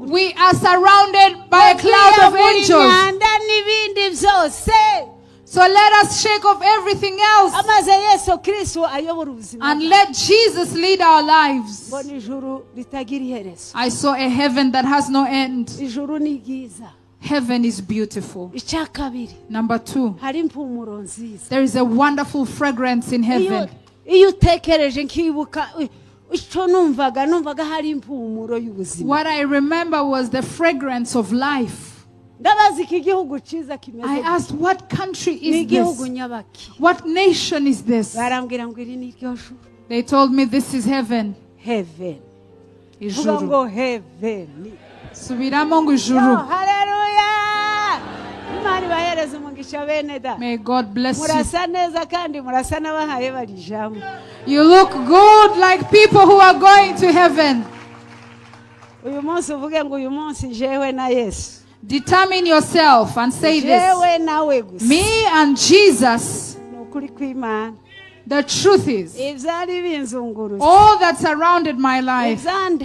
We are surrounded by a cloud of angels. So let us shake off everything else and let Jesus lead our lives. I saw a heaven that has no end. Heaven is beautiful. Number 2, there is a wonderful fragrance in heaven. What I remember was the fragrance of life. I asked, what country is this? What nation is this? They told me this is heaven. Heaven. Ijuru. Heaven. Subiramo ngo ijuru. Hallelujah. May God bless you. You look good like people who are going to heaven. Determine yourself and say this. Me and Jesus. The truth is, all that surrounded my life, all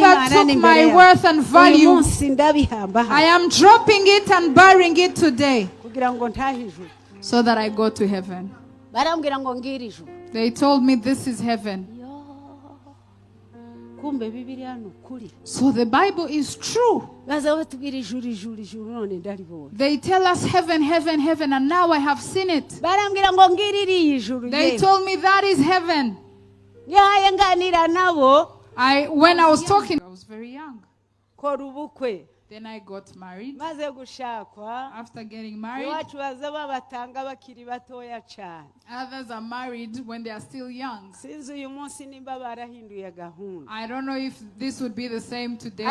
that took my worth and value, I am dropping it and burying it today so that I go to heaven. They told me this is heaven. So the Bible is true. They tell us heaven, heaven, heaven, and now I have seen it. They told me that is heaven. When I was talking, I was very young. Then I got married. After getting married, others are married when they are still young. I don't know if this would be the same today,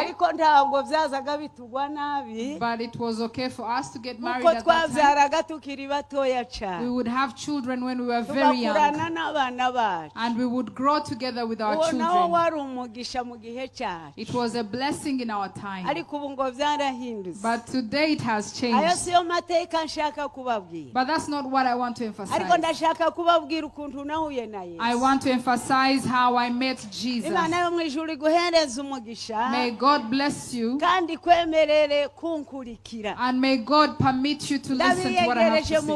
but it was okay for us to get married at that time. We would have children when we were very young, and we would grow together with our children. It was a blessing in our time. But today it has changed. But that's not what I want to emphasize. I want to emphasize how I met Jesus. May God bless you. And may God permit you to listen to what I have to say.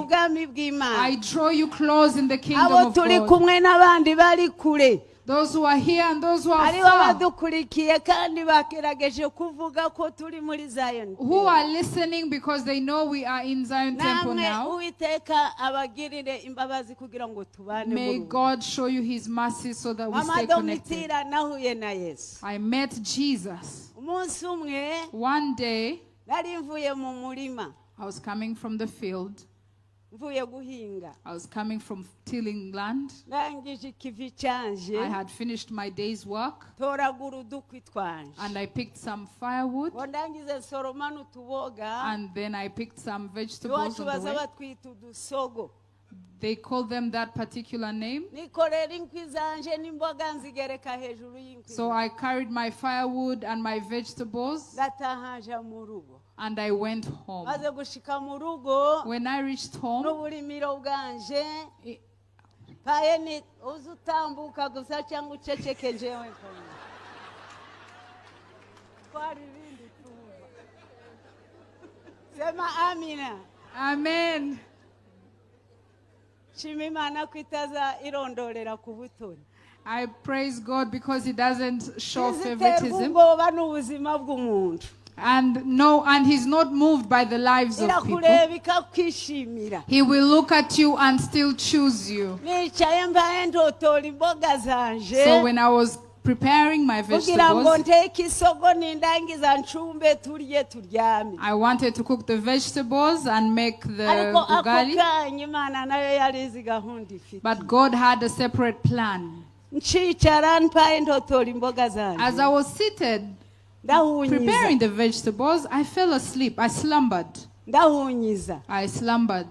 I draw you close in the kingdom of God. Those who are here and those who are far, who are listening because they know we are in Zion Temple now. May God show you his mercy so that we stay connected. I met Jesus. One day, I was coming from the field. I was coming from tilling land. I had finished my day's work, and I picked some firewood, and then I picked some vegetables on the way. They call them that particular name. So I carried my firewood and my vegetables, and I went home. When I reached home, Amen. I praise God because he doesn't show favoritism. And he's not moved by the lives of people. He will look at you and still choose you. So when I was preparing my vegetables, I wanted to cook the vegetables and make the ugali, but God had a separate plan. As I was seated preparing the vegetables, I fell asleep. I slumbered. I slumbered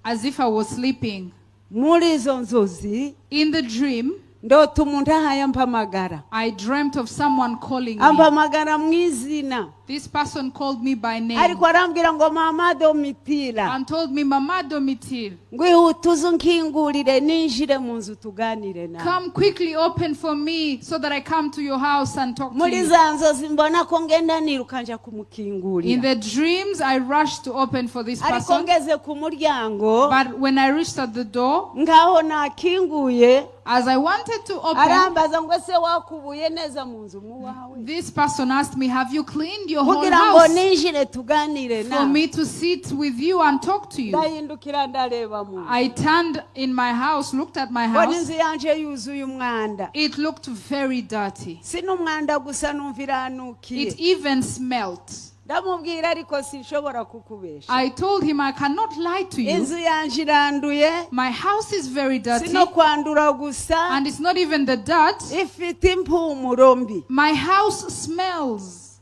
as if I was sleeping. In the dream, I dreamt of someone calling me. This person called me by name and told me, Mama Domitil, come quickly, open for me so that I come to your house and talk to you. In the dreams, I rushed to open for this person. But when I reached at the door, as I wanted to open, this person asked me, have you cleaned your whole house for me to sit with you and talk to you? I turned in my house, looked at my house. It looked very dirty. It even smelled. I told him, I cannot lie to you. My house is very dirty. And it's not even the dirt. My house smells.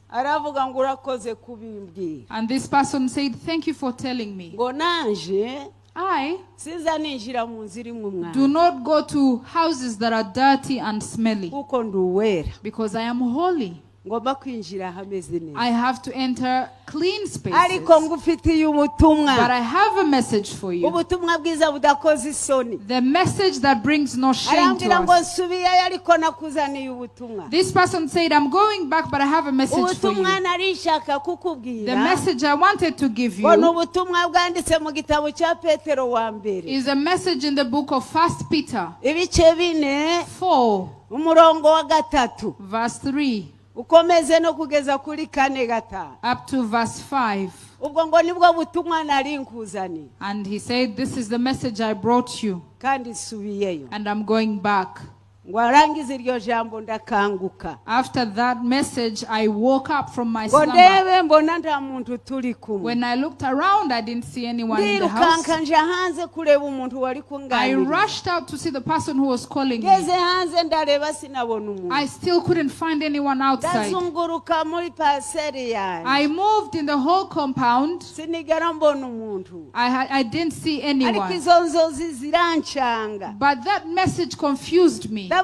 And this person said, thank you for telling me. I do not go to houses that are dirty and smelly because I am holy. I have to enter clean spaces. But I have a message for you. The message that brings no shame to us. This person said, I'm going back, but I have a message for you. The message I wanted to give you is a message in the book of 1 Peter 4, verse 3. Up to verse 5. And he said, this is the message I brought you. And I'm going back. After that message, I woke up from my slumber. When I looked around, I didn't see anyone in the house. I rushed out to see the person who was calling me. I still couldn't find anyone outside. I moved in the whole compound. I didn't see anyone. But that message confused me. I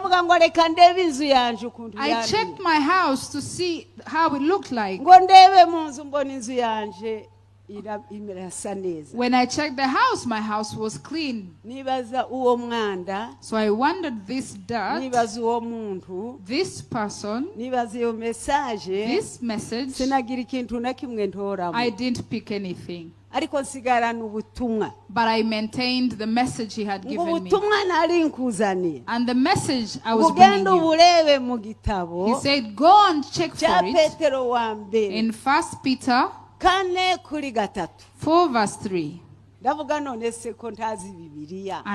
checked my house to see how it looked like. When I checked the house, my house was clean. So I wondered, this dirt, this person, this message, I didn't pick anything. But I maintained the message he had given me. And the message I was bringing you, he said, go and check for it in 1 Peter 4 verse 3. And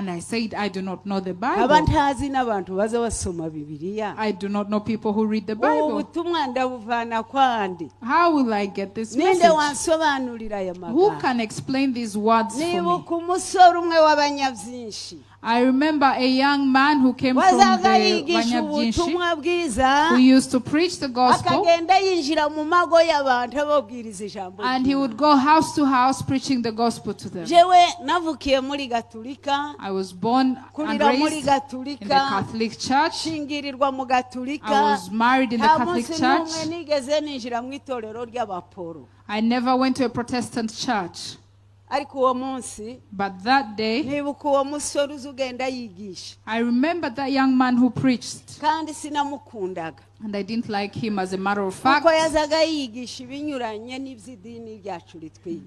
I said, I do not know the Bible. I do not know people who read the Bible. How will I get this message? Who can explain these words for me? I remember a young man who came from the Banyabyinshi who used to preach the gospel, and he would go house to house preaching the gospel to them. I was born and raised in the Catholic Church. I was married in the Catholic Church. I never went to a Protestant church. But that day, I remember that young man who preached. And I didn't like him as a matter of fact,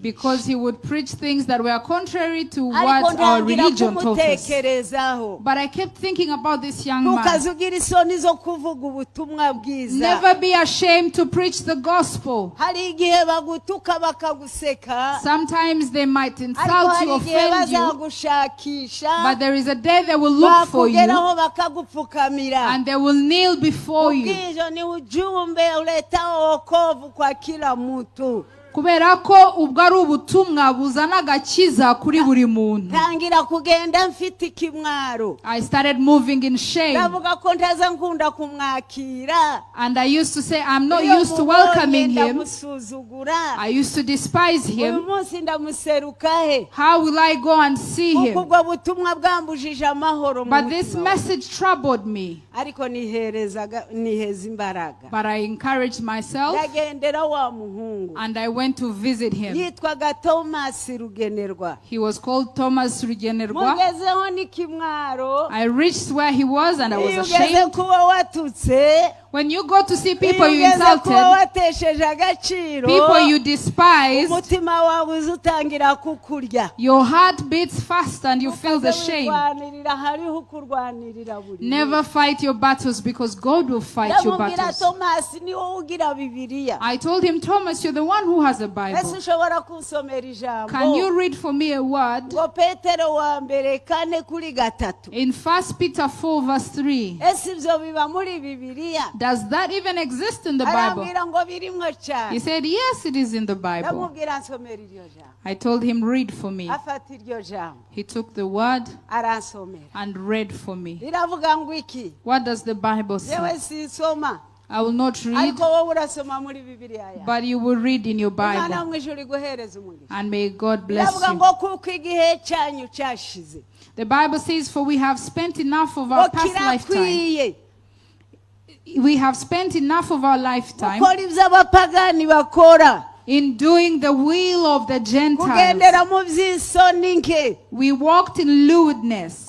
because he would preach things that were contrary to what our religion taught us. But I kept thinking about this young man. Never be ashamed to preach the gospel. Sometimes they might insult you, offend you, but there is a day they will look for you and they will kneel before you. kubera ko ubwo ari ubutumwa buzana agakiza kuri buri muntu. Ntangira kugenda mfite ikimwaro. I started moving in shame. Ndavuga ko ntaza nkunda kumwakira. And I used to say I'm not used to welcoming him. I used to despise him. Uyu munsi ndamuseruka he. How will I go and see him? Ubwo butumwa bwambujije amahoro mu mutima. But this message troubled me. Ariko niheza imbaraga. But I encouraged myself. Ndagendera wa muhungu. And I went to visit him. Yitwaga Thomas Rugenerwa. He was called Thomas Rugenerwa. Mugezeho n'ikimwaro. I reached where he was and I was ashamed. Ugeze kuba watutse. When you go to see people you insulted, people you despise, your heart beats fast and you feel the shame. Never fight your battles because God will fight your battles. I told him, Thomas, you're the one who has a Bible. Can you read for me a word? In 1 Peter 4 verse 3. Does that even exist in the Bible? He said, yes, it is in the Bible. I told him, read for me. He took the word and read for me. What does the Bible say? I will not read, but you will read in your Bible. And may God bless you. The Bible says, for we have spent enough of our past lifetime. We have spent enough of our lifetime in doing the will of the Gentiles. We walked in lewdness,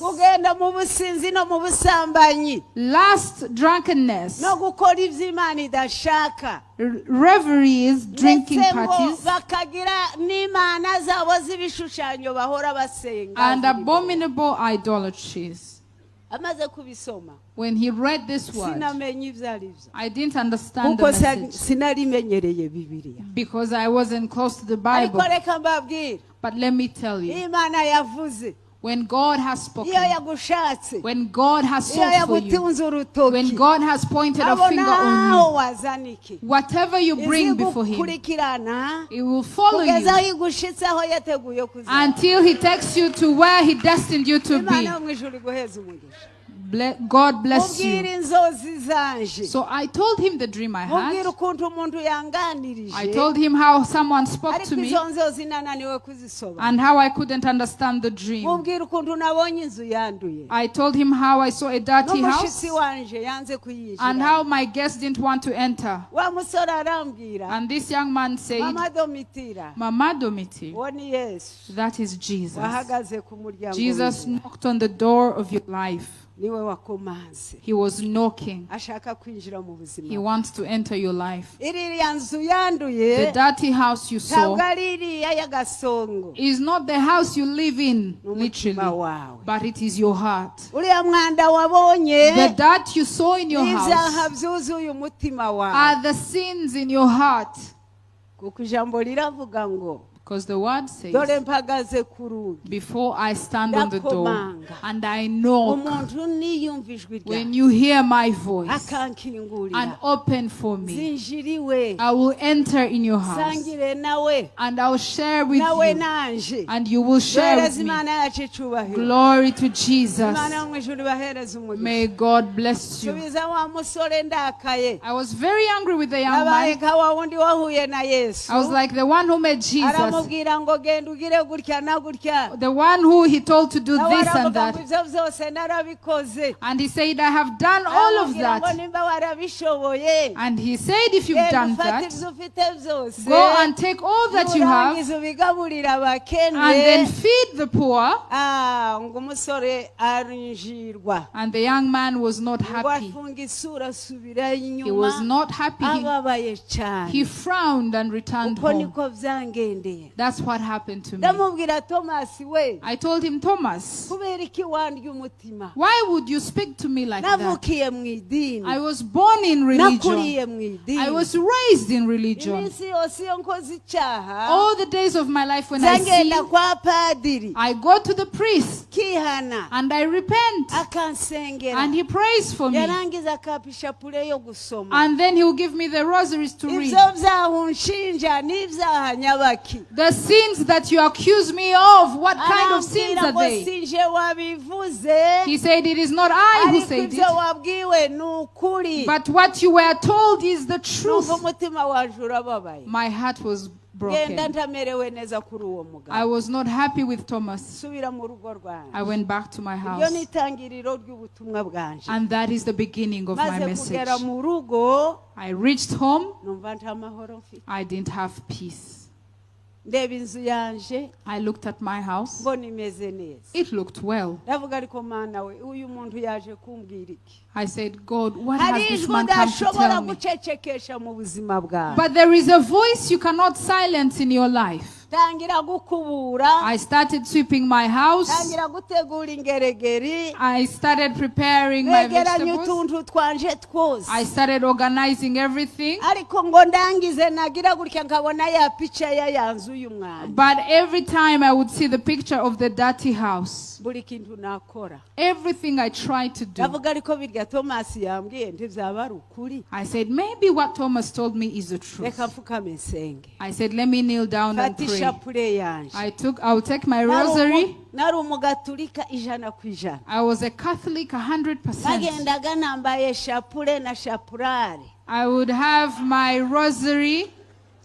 lust, drunkenness, revelries, drinking parties, and abominable idolatries. When he read this word, I didn't understand the message because I wasn't close to the Bible. But let me tell you, when God has spoken, when God has sought for you, when God has pointed a finger on you, whatever you bring before Him, He will follow you until He takes you to where He destined you to be. God bless you. So I told him the dream I had. I told him how someone spoke to me and how I couldn't understand the dream. I told him how I saw a dirty house and how my guests didn't want to enter. And this young man said, Mama Domiti, that is Jesus. Jesus knocked on the door of your life. He was knocking. He wants to enter your life. The dirty house you saw is not the house you live in, literally, but it is your heart. The dirt you saw in your house are the sins in your heart. Because the word says, before I stand on the door and I knock, when you hear my voice and open for me, I will enter in your house and I will share with you and you will share with me. Glory to Jesus. May God bless you. I was very angry with the young man. I was like the one who met Jesus. The one who he told to do this and that. And he said, I have done all of that. And he said, if you've done that, go and take all that you have and then feed the poor. And the young man was not happy. He was not happy. He frowned and returned home. That's what happened to me. ndamubwira Thomas we I told him, Thomas, kubera iki wandya umutima why would you speak to me like that? navukiye mu idini I was born in religion. nakuriye mu idini I was raised in religion. iminsi yose iyo nkoze icyaha All the days of my life when I zangenda sin, kwa padiri I go to the priest kihana and I repent. akansengera And he prays for me. yarangiza akapisha pure yo gusoma And then he will give me the rosaries to read. ibyo byahunshinja n'ibyaha nyabaki The sins that you accuse me of, what kind of sins arambwira are ngo they? sinje wabivuze He said, it is not I who ariko said ibyo it, wabwiwe ni ukuri but what you were told is the truth. numva umutima waje urababaye My heart was genda broken. ntamerewe neza kuri uwo I mugabo was not happy with Thomas. subira mu rugo rwanjye I went back to my iryo house. ni itangiriro ry'ubutumwa bwanje And that is the beginning of my maze message. kugera mu rugo I reached home. numva nta mahoro mfite I didn't have peace. ndeba inzu yanje I looked at my house. mbona imeze neza It looked well. ndavuga ariko mana we uyu muntu yaje kumbwira iki I said, God, what hari has this ijwi man come to udashobora tell me? gucecekesha mu buzima bwawe But there is a voice you cannot silence in your life. tangira gukubura I started sweeping my house. tangira gutegura ingeregeri I started preparing my wegeranya vegetables. utuntu twanje twose I started organizing everything. ariko ngo ndangize nagira gutya nkabona ya pica ya nzu y'umwana But every time I would see the picture of the dirty house. buri kintu nakora Everything I tried to do. ndavuga ariko birya Thomas yambwiye ntibyaba ari ukuri I said, maybe what Thomas told me is the truth. reka mfukame nsenge I said, let me kneel down and fata pray. ishapure yanje I'll take my rosary. nari umugaturika 100%. I was a Catholic 100%. nagendaga nambaye shapure na shapurari I would have my rosary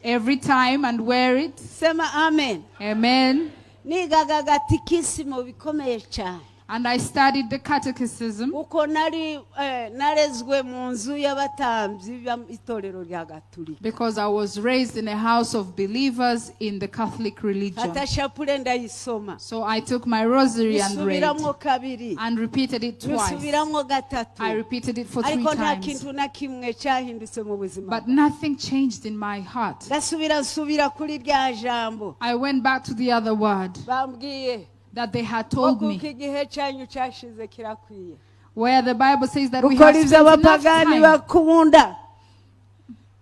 every time and wear it. sema amen Amen. nigaga gatikisimo bikomeye cyane And I studied the catechism uko nari narezwe mu nzu y'abatambyi b'itorero rya gatulika because I was raised in a house of believers in the Catholic religion. fata shapure ndayisoma So I took my rosary and read isubiramwo kabiri and repeated it twice. isubiramwo gatatu I repeated it for 3 ariko nta times. kintu na kimwe cyahindutse mu buzima But nothing changed in my heart. nsubira kuri rya jambo I went back to the other word bambwiye that they had told me, kuko igihe cyanyu cyashize kirakwiye where the Bible says that we gukora have ibyo spent enough abapagani time. bakunda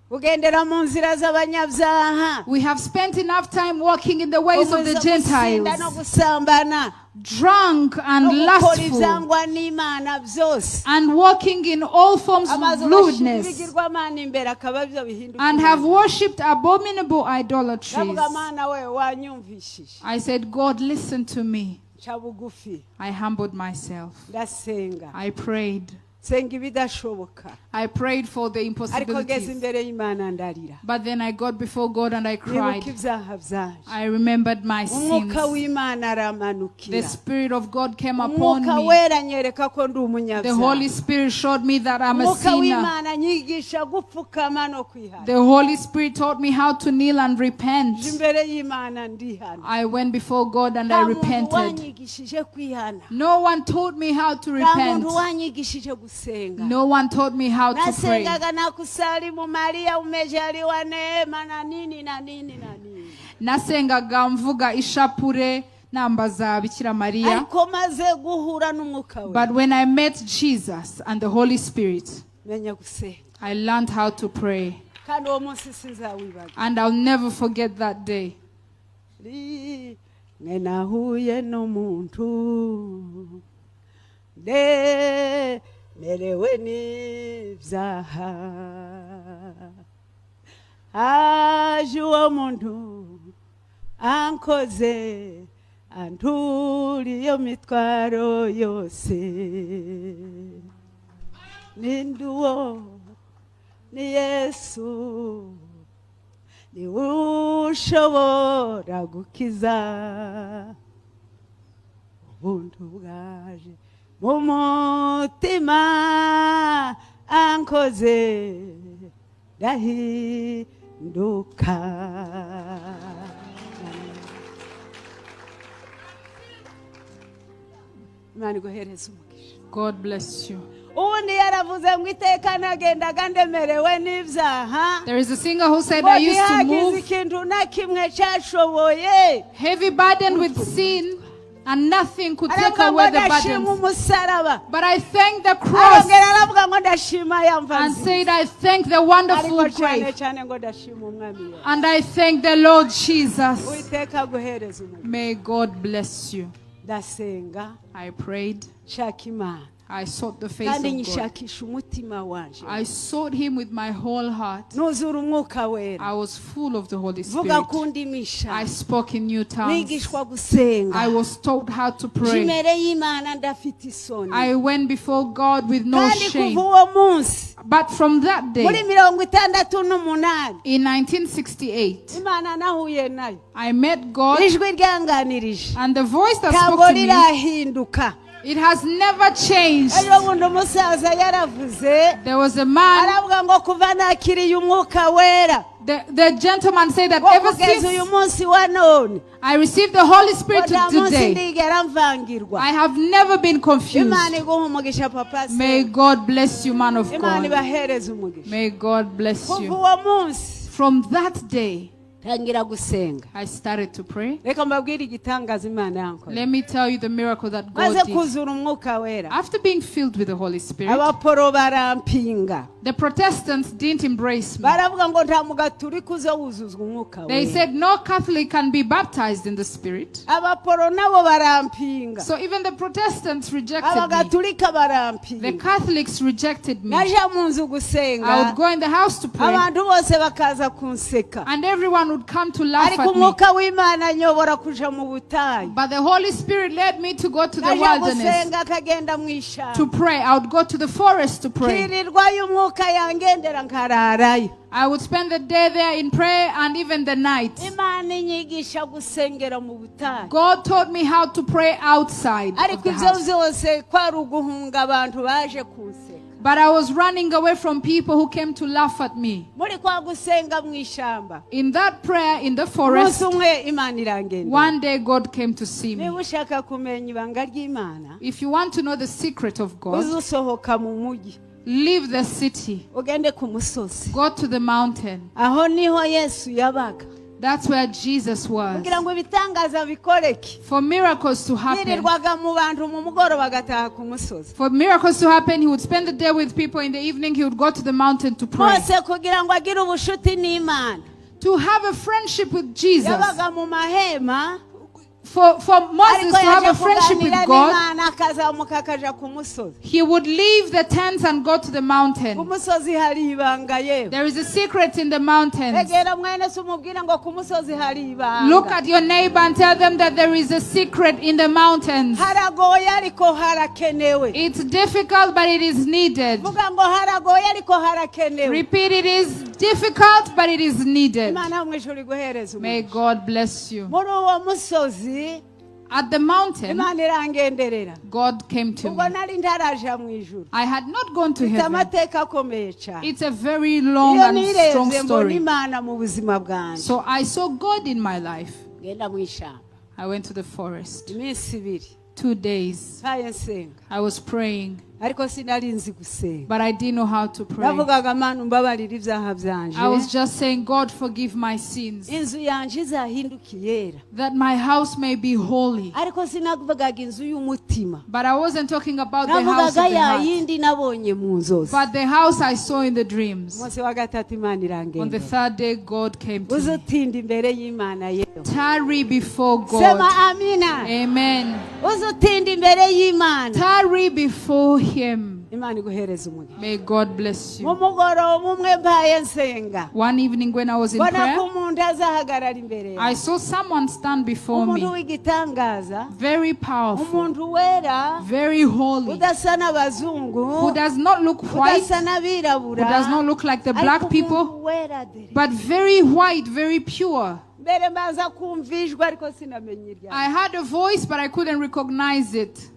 kugendera mu nzira z'abanyabyaha We have spent enough time walking in the ways of the gusinda no Gentiles, gusambana drunk no and gukora lustful, ibyangwa n'imana byose and walking in all forms of amaze lewdness, ibigirwamana imbere akaba byo bihinduka and have worshipped abominable idolatries. ndavuga mana we wanyumvishije I said, God, listen to me. nca bugufi I humbled myself. ndasenga I prayed. senga ibidashoboka I prayed for the ariko ngeze impossibilities. imbere y'imana ndarira But then I got before God and I nibuka cried. ibyaha byanje I remembered my sins. umwuka w'imana The aramanukira Spirit of God came upon umwuka me. wera nyereka ko ndi The umunyabyaha Holy Spirit showed me that I'm a umwuka sinner. w'imana nyigisha gupfukama no kwihana The Holy Spirit taught me how to kneel and nje repent. imbere y'imana ndihana I went before God and I nta muntu repented. wanyigishije kwihana No one taught me how to nta repent. muntu wanyigishije gusenga No one taught me how to pray. nasengaga na kusalimu Maria umejaliwa neema na nini na nini na nini Nasengaga mvuga ishapure nambaza Bikira Maria. ariko maze guhura n'umwuka we But when I met Jesus and the Holy Spirit, menya gusenga I learned how to pray. kandi uwo munsi sinzawibaga And I'll never forget that day. mwe nahuye n'umuntu merewe n'ibyaha aje uwo muntu ankoze anturiye iyo mitwaro yose ninde uwo ni Yesu niwe ushobora gukiza ubuntu bwaje mu mutima ankoze ndahinduka Imana iguhereze umugisha. God bless you. There is a singer who said, I used to move heavy burden with sin, and nothing could take away the burdens. But I thank the cross and said, I thank the wonderful grave. And I thank the Lord Jesus. May God bless you. I prayed. I sought the face of God. I sought Him with my whole heart. I was full of the Holy Spirit. I spoke in new tongues. I was taught how to pray. I went before God with no shame. But from that day, in 1968, I met God, and the voice that spoke to me, it has never changed. There was a man, the gentleman said that ever since I received the Holy Spirit today, I have never been confused. May God bless you, man of God. May God bless you. From that day, I started to pray. Let me tell you the miracle that God did. After being filled with the Holy Spirit, the Protestants didn't embrace me. They said no Catholic can be baptized in the Spirit. So even the Protestants rejected me. The Catholics rejected me. I would go in the house to pray, and everyone would come to laugh at me. But the Holy Spirit led me to go to the wilderness to pray. I would go to the forest to pray. I would spend the day there in prayer and even the night. God taught me how to pray outside of the house. But I was running away from people who came to laugh at me. In that prayer in the forest, one day God came to see me. If you want to know the secret of God, leave the city. Go to the mountain. That's where Jesus was. For miracles to happen, he would spend the day with people. In the evening, he would go to the mountain to pray. To have a friendship with Jesus. For Moses to have a friendship with God, he would leave the tents and go to the mountain. There is a secret in the mountains. Look at your neighbor and tell them that there is a secret in the mountains. It's difficult, but it is needed. Repeat, it is difficult, but it is needed. May God bless you. At the mountain, God came to me. I had not gone to heaven. It's a very long and strong story. So I saw God in my life. I went to the forest. 2 days. I was praying. But I didn't know how to pray. I was just saying, God, forgive my sins, that my house may be holy. But I wasn't talking about the house of the heart, but the house I saw in the dreams. On the third day, God came to me. Tarry before God. Amen. Tarry before Him. May God bless you. One evening when I was in prayer, I saw someone stand before me. Very powerful, very holy, who does not look white, who does not look like the black people, but very white, very pure. I had a voice, but I couldn't recognize it.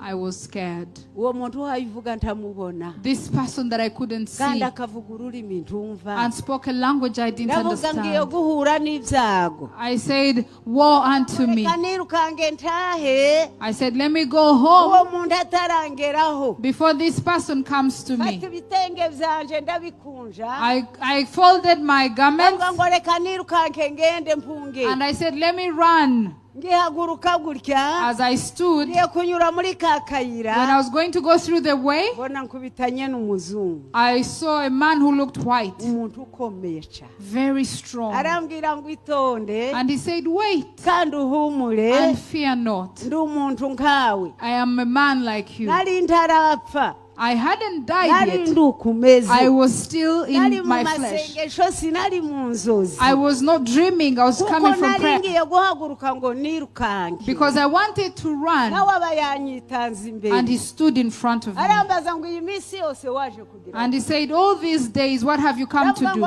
I was scared. Uwo muntu wayivuga ntamubona. This person that I couldn't see. Kandi akavuga ururimi ntumva. And spoke a language I didn't understand. Ngiye guhura n'ibyago. I said, woe unto me. Kanirukange ntahe. I said, let me go home. Uwo muntu atarangeraho. Before this person comes to me. Fata ibitenge byanje ndabikunja. I folded my garments. And I said, let me run. As I stood, when I was going to go through the way, I saw a man who looked white, very strong. And he said, wait, and fear not. I am a man like you. I hadn't died yet. I was still in my flesh. I was not dreaming. I was coming from prayer. Because I wanted to run. And he stood in front of me. And he said, all these days, what have you come to do?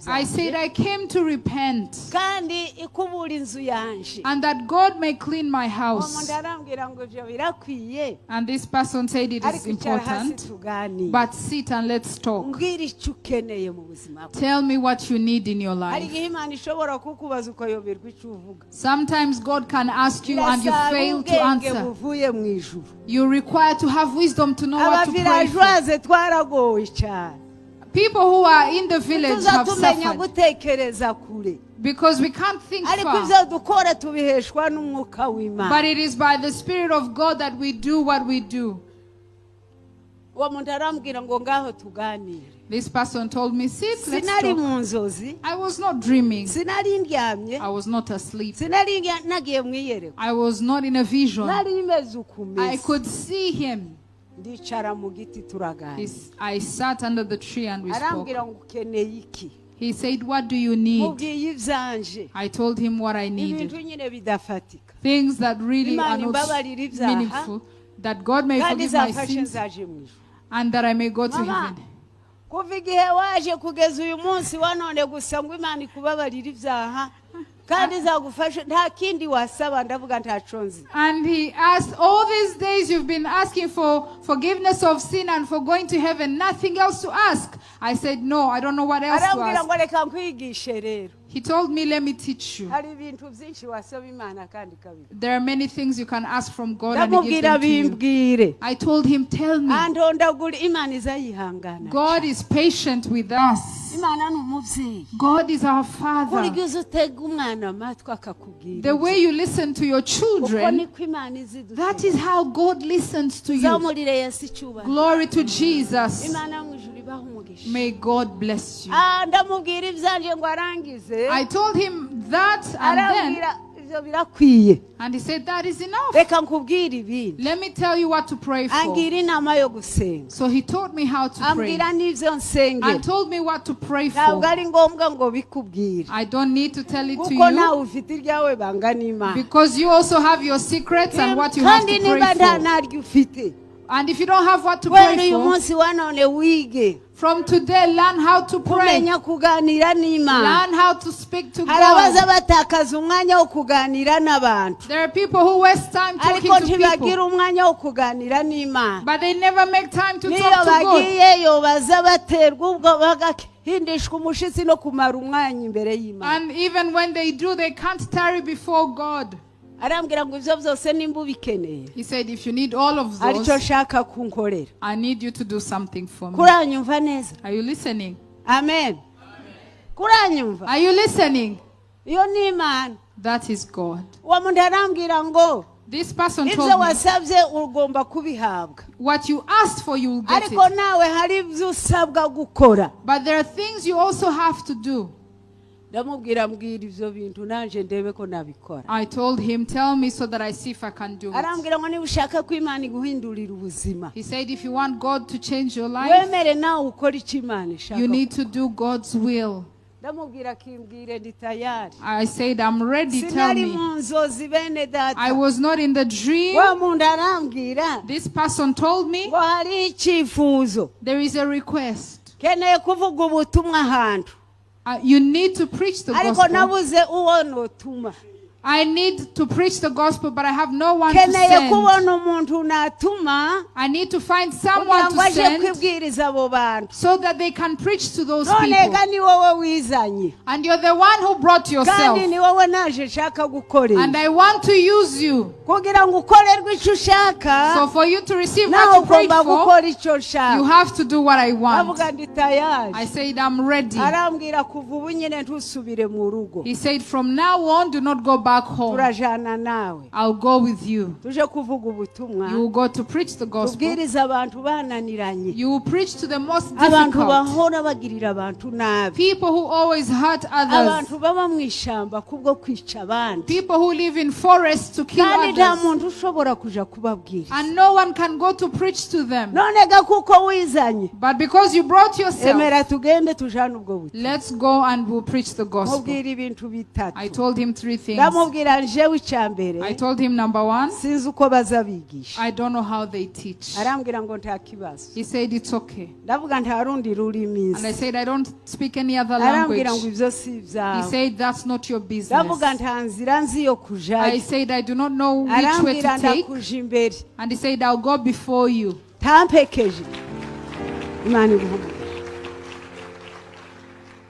I said, I came to repent. And that God may clean my house. And this person said it is important, but sit and let's talk. Tell me what you need in your life. Sometimes God can ask you and you fail to answer. You require to have wisdom to know what to pray for. People who are in the village have suffered. Because we can't think far. But it is by the Spirit of God that we do what we do. This person told me, sit, let's talk. I was not dreaming. I was not asleep. I was not in a vision. I could see him. I sat under the tree and we spoke. He said, what do you need? I told him what I needed. Things that really are not meaningful. That God may forgive my sins and that I may go to heaven. And he asked, all these days you've been asking for forgiveness of sin and for going to heaven, nothing else to ask. I said, no, I don't know what else to ask. He told me, let me teach you. There are many things you can ask from God and He gives them to you. I told him, tell me. God is patient with us. God is our Father. The way you listen to your children, that is how God listens to you. Glory to Jesus. May God bless you. I told him that and then, and he said, that is enough. Let me tell you what to pray for. So he taught me how to pray and told me what to pray for. I don't need to tell it to you because you also have your secrets and what you have to pray for. And if you don't have what to pray for, from today, learn how to pray. Learn how to speak to God. There are people who waste time talking to people, but they never make time to talk to God. And even when they do, they can't tarry before God. He said, if you need all of those, I need you to do something for me. Are you listening? Amen. Are you listening? That is God. This person told me, what you asked for, you will get it. But there are things you also have to do. I told him, tell me so that I see if I can do it. He said, if you want God to change your life, you need to do God's will. I said, I'm ready, tell me. I was not in the dream. This person told me, there is a request. You need to preach the gospel. I need to preach the gospel, but I have no one to send. I need to find someone to send so that they can preach to those people. And you're the one who brought yourself. And I want to use you. So for you to receive what you prayed for, you have to do what I want. I said, I'm ready. He said, from now on, do not go back home. I'll go with you. You will go to preach the gospel. You will preach to the most difficult people who always hurt others, people who live in forests to kill others, and no one can go to preach to them. But because you brought yourself, let's go and we'll preach the gospel. I told him 3 things. I told him, number 1, I don't know how they teach. He said, it's okay. And I said, I don't speak any other language. He said, that's not your business. I said, I do not know which way to take. And he said, I'll go before you.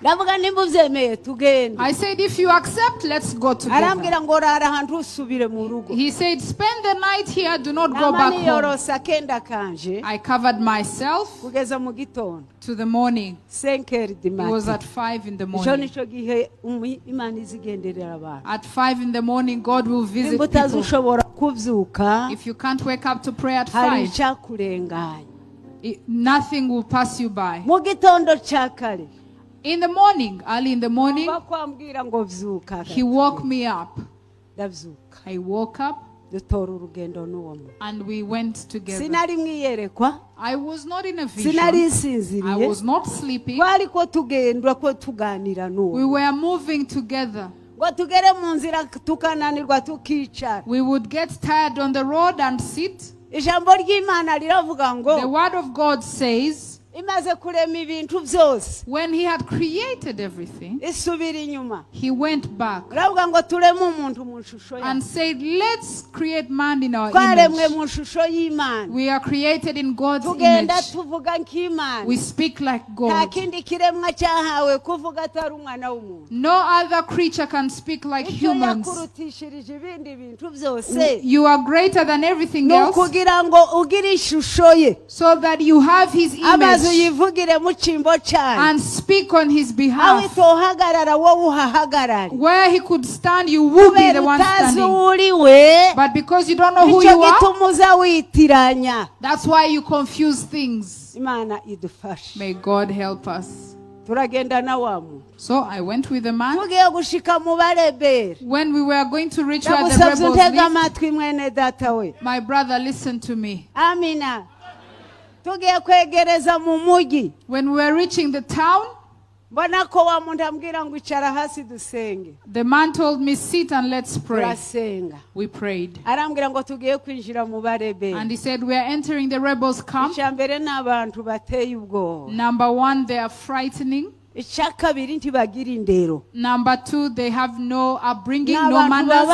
I said, if you accept, let's go together. He said, spend the night here, do not go back home. I covered myself to the morning. It was at 5 in the morning. At 5 in the morning, God will visit people. If you can't wake up to pray at 5, nothing will pass you by. In the morning, early in the morning, he woke me up. I woke up and we went together. I was not in a vision. I was not sleeping. We were moving together. We would get tired on the road and sit. The word of God says, when he had created everything, he went back and said, let's create man in our image. We are created in God's image. We speak like God. No other creature can speak like humans. You are greater than everything else, so that you have his image and speak on his behalf. Where he could stand, you will be the one standing. But because you don't know who you are, that's why you confuse things. May God help us. So I went with the man. When we were going to reach where the rebels lived, my brother listened to me. When we were reaching the town, the man told me, sit and let's pray. We prayed. And he said, we are entering the rebels' camp. Number 1, they are frightening. Number 2, they have no upbringing, no manners.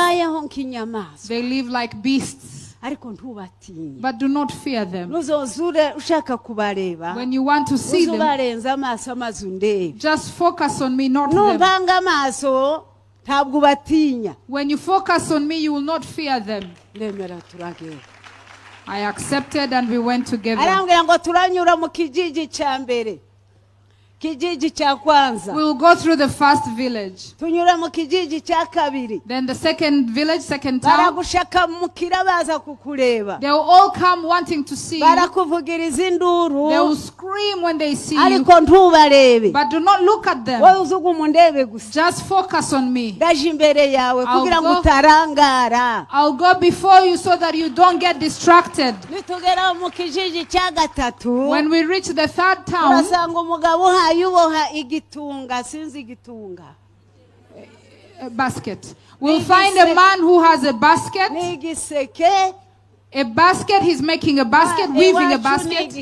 They live like beasts. But do not fear them. When you want to see them, just focus on me, not them. When you focus on me, you will not fear them. I accepted and we went together. We'll go through the first village. Then the second village, second town. They will all come wanting to see you. They will scream when they see you. But do not look at them. Just focus on me. I'll go before you so that you don't get distracted. When we reach the third town, a basket. We'll find a man who has a basket. A basket, he's making a basket, weaving a basket.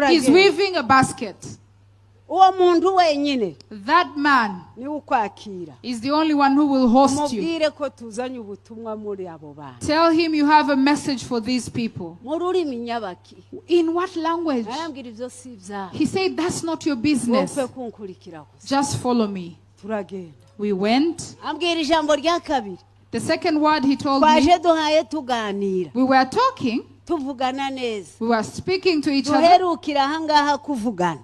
He's weaving a basket. uwo muntu wenyine that man ni ukwakira is the only one who will host you. mubwire ko tuzanye ubutumwa muri abo bantu. Tell him you have a message for these people. mu rurimi nyabaki. In what language? arambwira ibyo si ibyawe. He said, that's not your business. wowe kunkurikira gusa. Just follow me. turagenda. We went. ambwira ijambo rya kabiri. The second word he told me, twaje duhaye tuganira. we were talking. tuvugana neza. We were speaking to each other. duherukira ahangaha kuvugana.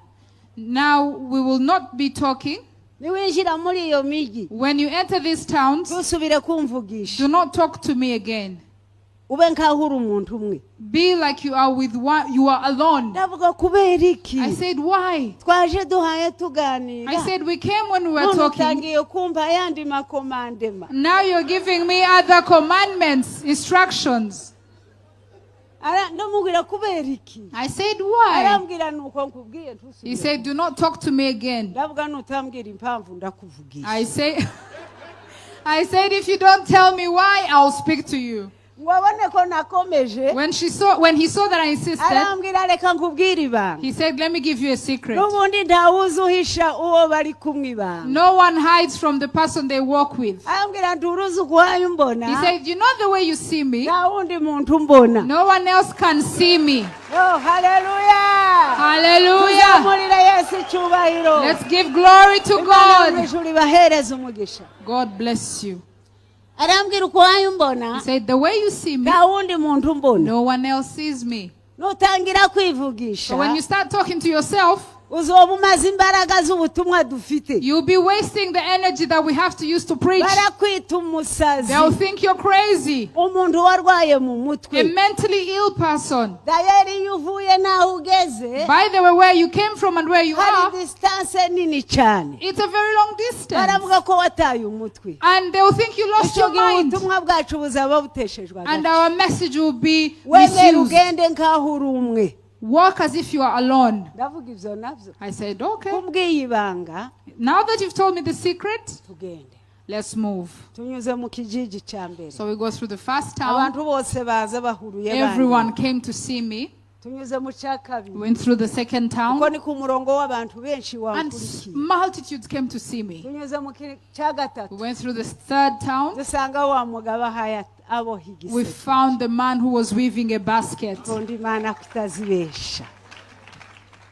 Now we will not be talking. niwinjira muri iyo migi. When you enter these towns, dusubire kumvugisha. do not talk to me again. ube nkaho uri umuntu umwe. Be like you are with one, you are alone. ndavuga kubera iki. I said, why? twaje duhaye tuganira. I said, we came when we were talking. utangiye kumva ayandi makomandema. Now you're giving me other commandments, instructions. ndamubwira kubera iki. I said, why? arambwira nuko nkubwiye ntusubire. He said, do not talk to me again. ndavuga nutambwira impamvu ndakuvugisha. I said, if you don't tell me why, I'll speak to you. wabone ko nakomeje. When he saw that I insisted, arambwira reka nkubwire ibanga. he said, let me give you a secret. n'ubundi ntawuzi uhisha uwo bari kumwe ibanga. No one hides from the person they walk with. arambwira nturuzi uguhaye umbona. He said, you know the way you see me? nta wundi muntu mbona. No one else can see me. oh hallelujah. Hallelujah. tuzamurira Yesu icyubahiro. Let's give glory to God. ijuru ibahereze umugisha. God bless you. arambwira uguhaye umbona. He said, the way you see me, nta wundi muntu mbona. no one else sees me. nutangira kwivugisha. So when you start talking to yourself, uzoba umaze imbaraga z'ubutumwa dufite. you'll be wasting the energy that we have to use to preach. barakwita umusazi. They'll think you're crazy. umuntu warwaye mu mutwe. A mentally ill person. dayeri iyo uvuye naho ugeze. By the way, where you came from and where you hari are, distance nini cyane. it's a very long distance. baravuga ko wataye umutwe. And they will think you lost your mind. ubutumwa bwacu buzaba buteshejwe And our message will be wemere misused. ugende nkaho uri umwe. Walk as if you are alone. ndavuga ibyo nabyo. I said, okay. kumbwiye ibanga. Now that you've told me the secret, tugende. let's move. tunyuze mu kijiji cya mbere. So we go through the first town. abantu bose baza bahuruye. Everyone came to see me. tunyuze mu cya kabiri. Went through the second town. uko ni ku murongo w'abantu benshi And wakurikiye. multitudes came to see me. tunyuze mu cya gatatu. We went through the third town. dusanga wa mugabo ahaye aboha igiseke. We found the man who was weaving a basket. undi Imana kutazibesha.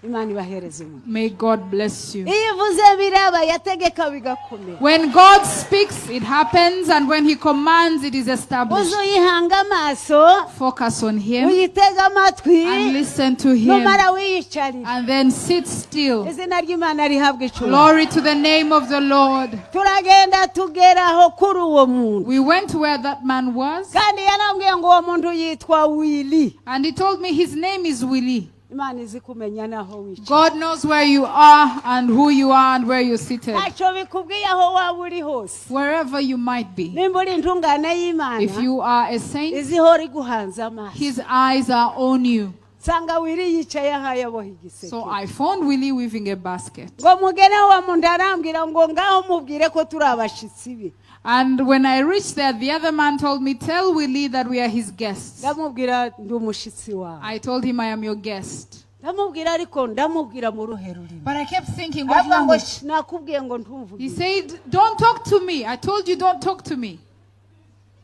Imana ibahereze umugisha. May God bless you. iyo uvuze biraba yategeka bigakomera. When God speaks, it happens, and when He commands, it is established. uzuyihanga amaso. Focus on Him uyitega amatwi. and listen to Him, numara wiyicarira. and then sit still. izina ry'Imana rihabwe icyubahiro. Glory to the name of the Lord. turagenda tugeraho kuri uwo muntu. We went to where that man was, kandi yarambwiye ngo uwo muntu yitwa Willy. and he told me his name is Willie. Imana izi kumenya naho wicaye. God knows where you are and who you are and where you're seated. ntacyo bikubwiye aho waba uri hose. Wherever you might be. nimba uri intungane y'Imana. If you are a saint, izihora iguhanze amaso. His eyes are on you. nsanga Willy yicaye ahaye aboha igiseke. So I found Willie weaving a basket. ngo mugene wa muntu arambwira ngo ngaho mubwire ko turi abashitsi be. And when I reached there, the other man told me, tell Willie that we are his guests. ndamubwira ndi umushitsi wawe. I told him I am your guest. ndamubwira ariko ndamubwira mu ruhe rurimi. But I kept thinking, what avuga ngo language? nakubwiye ngo ntumvuge. He said, don't talk to me. I told you don't talk to me.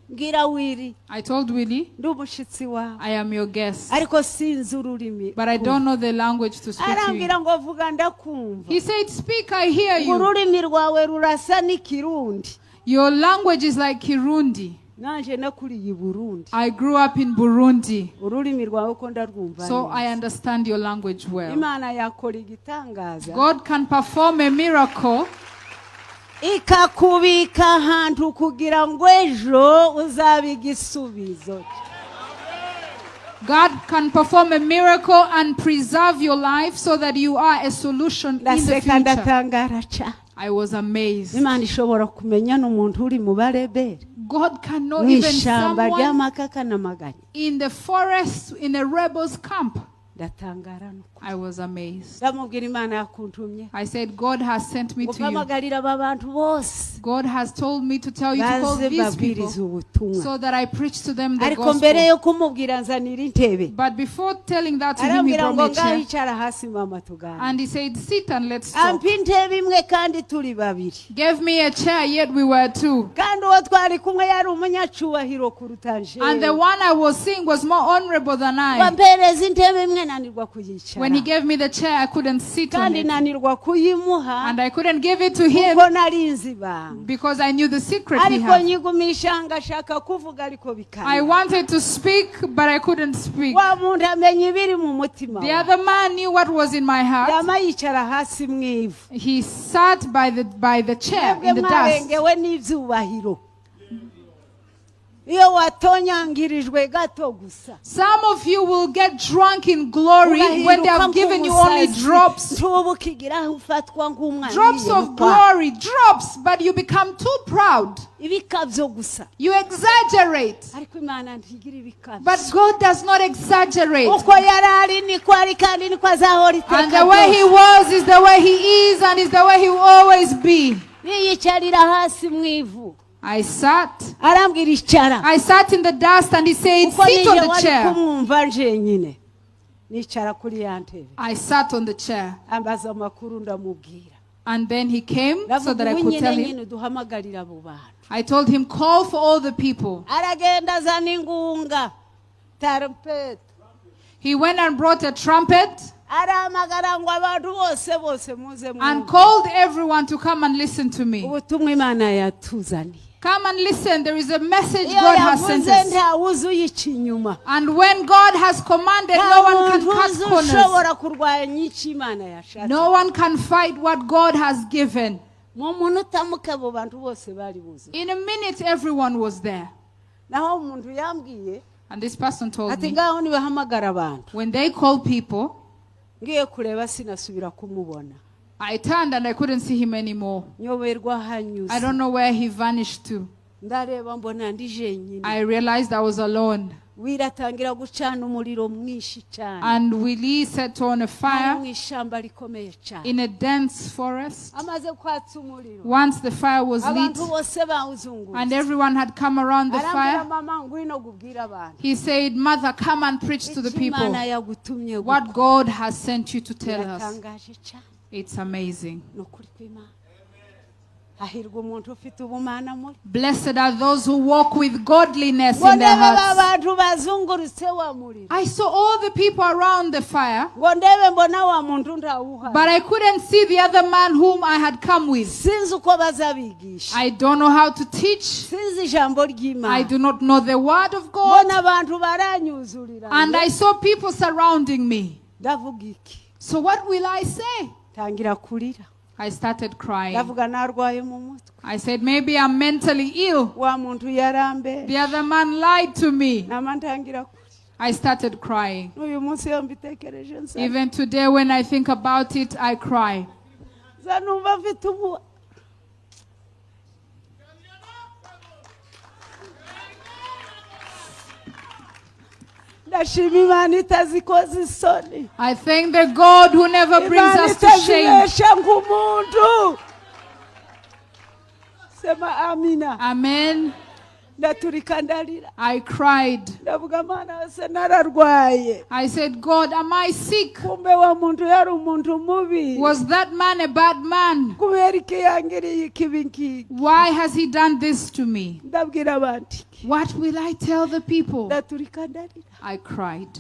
mbwira Willy. I told Willie, ndi umushitsi wawe. I am your guest. ariko sinzi ururimi. But I don't know the language to speak to you. arambwira ngo vuga ndakumva. He said, speak, I hear you. ururimi rwawe rurasa n'ikirundi. Your language is like Kirundi. nanje nakuriye Burundi. I grew up in Burundi. ururimi rwawe ko ndarwumva. So I understand your language well. Imana yakora igitangaza. God can perform a miracle. ikakubika ahantu kugira ngo ejo uzabe igisubizo. God can perform a miracle and preserve your life so that you are a solution in the ndaseka future. ndatangara cyane. I was amazed. Imana ishobora kumenya n'umuntu uri mu barebere. God can know even mw'ishyamba someone ry'amakaka n'amaganya. in the forest, in a rebel's camp. I was amazed. I said, God has sent me to you. God has told me to tell you to call these people so that I preach to them the gospel. But before telling that to him, he brought me a chair. And he said, sit and let's talk. Gave me a chair, yet we were two. And the one I was seeing was more honorable than I. When he gave me the chair, I couldn't sit on it. And I couldn't give it to him because I knew the secret he had. I wanted to speak, but I couldn't speak. The other man knew what was in my heart. He sat by the chair in the dust. Some of you will get drunk in glory when they have given you only drops. Drops of glory, drops, but you become too proud. You exaggerate. But God does not exaggerate. And the way he was is the way he is, and is the way he will always be. I sat in the dust, and he said, sit on the chair. I sat on the chair. And then he came so that I could tell him. I told him, call for all the people. He went and brought a trumpet and called everyone to come and listen to me. Come and listen. There is a message God has sent us. And when God has commanded, no one can cut corners. No one can fight what God has given. In a minute, everyone was there. And this person told me, when they call people, I turned and I couldn't see him anymore. I don't know where he vanished to. I realized I was alone. And Willie set on a fire in a dense forest. Once the fire was lit and everyone had come around the fire, he said, Mother, come and preach to the people what God has sent you to tell us. It's amazing. Blessed are those who walk with godliness in their hearts. I saw all the people around the fire, but I couldn't see the other man whom I had come with. I don't know how to teach. I do not know the word of God. And I saw people surrounding me. So what will I say? I started crying. I said, maybe I'm mentally ill. The other man lied to me. I started crying. Even today when I think about it, I cry. I thank the God who never brings us to shame. Amen. I cried. I said, God, am I sick? Was that man a bad man? Why has he done this to me? What will I tell the people? I cried.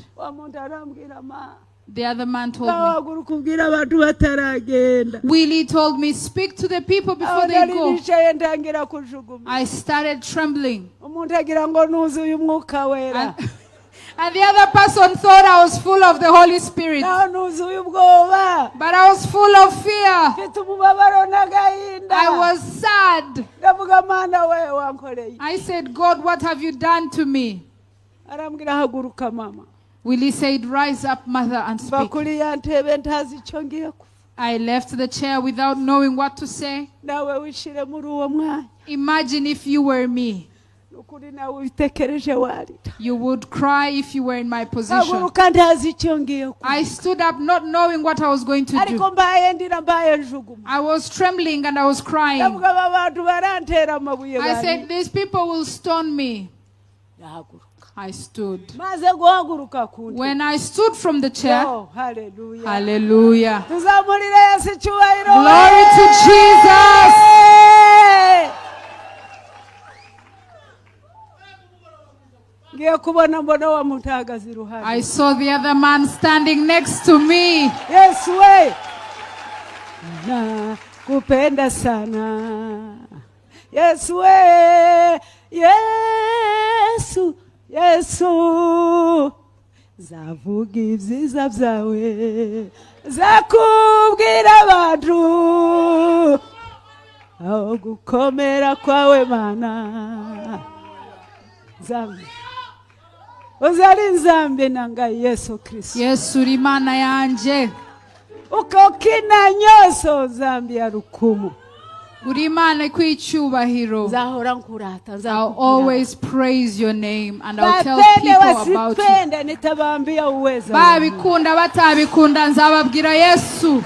The other man told me. Willie told me, speak to the people before they go. I started trembling. And the other person thought I was full of the Holy Spirit. But I was full of fear. I was sad. I said, God, what have you done to me? Willie said, rise up, mother, and speak. I left the chair without knowing what to say. Imagine if you were me. You would cry if you were in my position. I stood up not knowing what I was going to do. I was trembling and I was crying. I said, these people will stone me. I stood. When I stood from the chair, hallelujah. Glory to Jesus. I saw the other man standing next to me. Yes, way. Kupenda sana. Yes, way. Yesu, Yesu. Zavuga ibyiza byawe. Zakubwira abantu. Aho gukomera kwawe Mana. Zambi. Uzali nzambe nanga Yesu Kristo. Yesu rimana yanje. Ukokina nyoso zambi ya rukumu. Urimana kw'icyubahiro. Zahora nkurata. I'll always praise your name and I'll tell people about you. Nitabambia uweza. Babikunda batabikunda nzababwira Yesu.